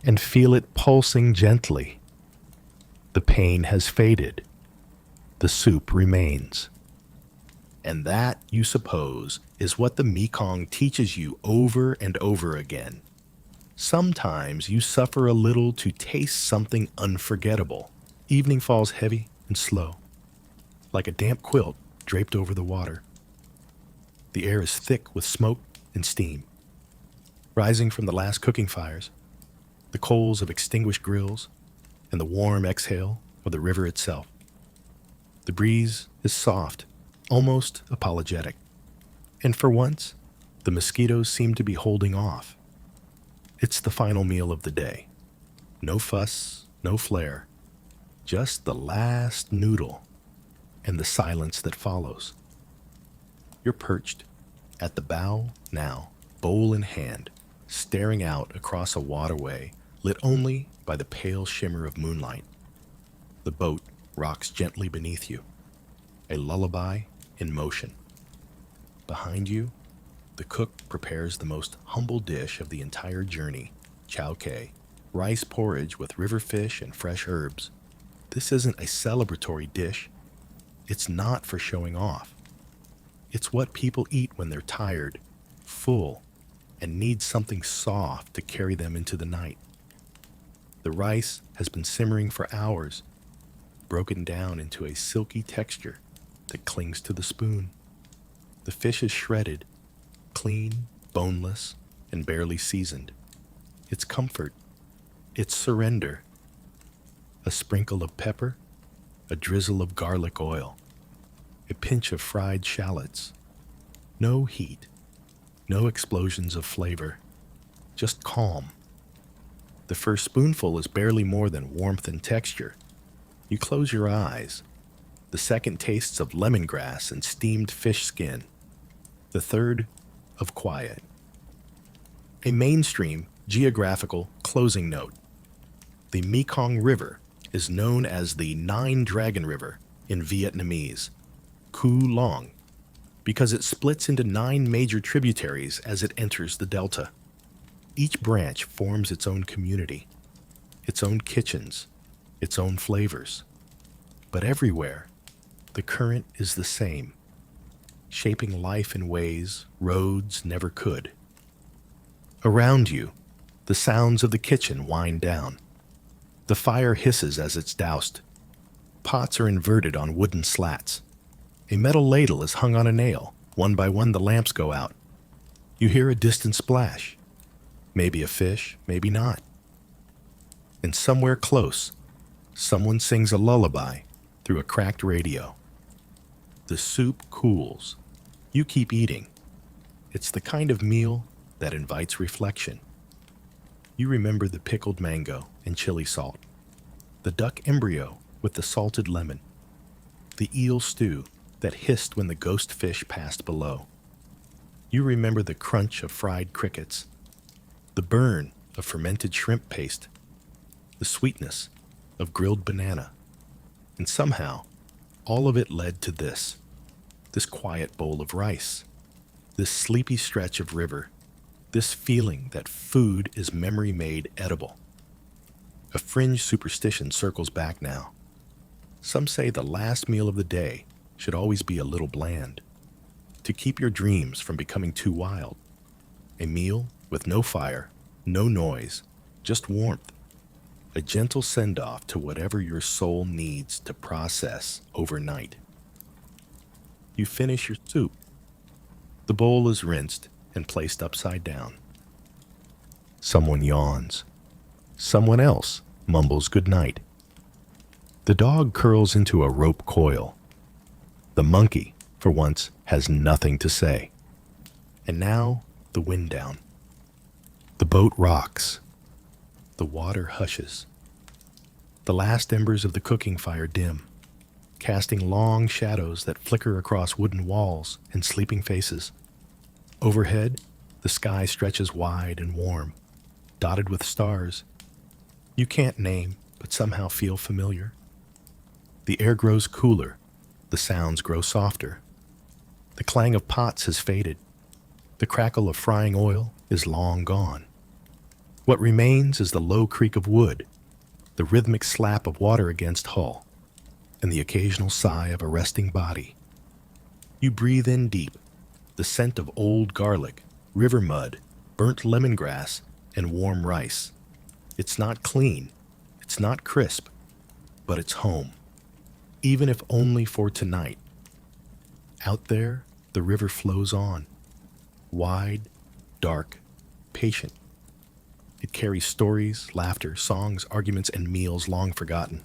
and feel it pulsing gently. The pain has faded. The soup remains. And that, you suppose, is what the Mekong teaches you over and over again. Sometimes you suffer a little to taste something unforgettable. Evening falls heavy and slow, like a damp quilt draped over the water. The air is thick with smoke and steam, rising from the last cooking fires, the coals of extinguished grills, and the warm exhale of the river itself. The breeze is soft, almost apologetic, and for once, the mosquitoes seem to be holding off. It's the final meal of the day. No fuss, no flare, just the last noodle and the silence that follows. You're perched at the bow now, bowl in hand, staring out across a waterway lit only by the pale shimmer of moonlight. The boat rocks gently beneath you, a lullaby in motion. Behind you, the cook prepares the most humble dish of the entire journey, chow kei, rice porridge with river fish and fresh herbs. This isn't a celebratory dish. It's not for showing off. It's what people eat when they're tired, full, and need something soft to carry them into the night. The rice has been simmering for hours, broken down into a silky texture that clings to the spoon. The fish is shredded, clean, boneless, and barely seasoned. It's comfort. It's surrender. A sprinkle of pepper, a drizzle of garlic oil, a pinch of fried shallots. No heat, no explosions of flavor, just calm. The first spoonful is barely more than warmth and texture. You close your eyes. The second tastes of lemongrass and steamed fish skin. The third, of quiet. A mainstream, geographical closing note. The Mekong River is known as the Nine Dragon River in Vietnamese, Cu Long, because it splits into 9 major tributaries as it enters the delta. Each branch forms its own community, its own kitchens, its own flavors. But everywhere, the current is the same, shaping life in ways roads never could. Around you, the sounds of the kitchen wind down. The fire hisses as it's doused. Pots are inverted on wooden slats. A metal ladle is hung on a nail. One by one, the lamps go out. You hear a distant splash. Maybe a fish, maybe not. And somewhere close, someone sings a lullaby through a cracked radio. The soup cools. You keep eating. It's the kind of meal that invites reflection. You remember the pickled mango and chili salt, the duck embryo with the salted lemon, the eel stew that hissed when the ghost fish passed below. You remember the crunch of fried crickets, the burn of fermented shrimp paste, the sweetness of grilled banana. And somehow, all of it led to this quiet bowl of rice, this sleepy stretch of river, this feeling that food is memory made edible. A fringe superstition circles back now. Some say the last meal of the day should always be a little bland, to keep your dreams from becoming too wild. A meal with no fire, no noise, just warmth. A gentle send-off to whatever your soul needs to process overnight. You finish your soup. The bowl is rinsed and placed upside down. Someone yawns. Someone else mumbles goodnight. The dog curls into a rope coil. The monkey, for once, has nothing to say. And now, the wind down. The boat rocks. The water hushes. The last embers of the cooking fire dim, casting long shadows that flicker across wooden walls and sleeping faces. Overhead, the sky stretches wide and warm, dotted with stars you can't name but somehow feel familiar. The air grows cooler, the sounds grow softer. The clang of pots has faded. The crackle of frying oil is long gone. What remains is the low creak of wood, the rhythmic slap of water against hull, and the occasional sigh of a resting body. You breathe in deep, the scent of old garlic, river mud, burnt lemongrass, and warm rice. It's not clean, it's not crisp, but it's home, even if only for tonight. Out there, the river flows on, wide, dark, patient. It carries stories, laughter, songs, arguments, and meals long forgotten.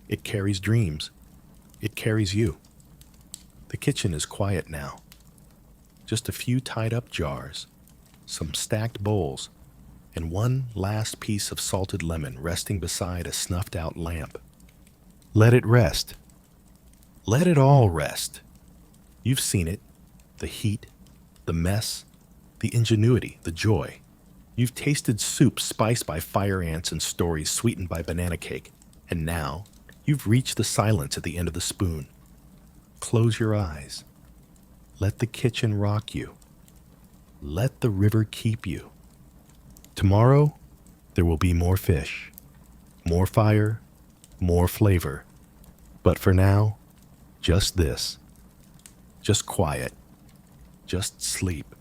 It carries dreams. It carries you. The kitchen is quiet now. Just a few tied-up jars, some stacked bowls, and one last piece of salted lemon resting beside a snuffed-out lamp. Let it rest. Let it all rest. You've seen it, the heat, the mess, the ingenuity, the joy. You've tasted soup spiced by fire ants and stories sweetened by banana cake, and now you've reached the silence at the end of the spoon. Close your eyes. Let the kitchen rock you. Let the river keep you. Tomorrow, there will be more fish, more fire, more flavor. But for now, just this. Just quiet. Just sleep.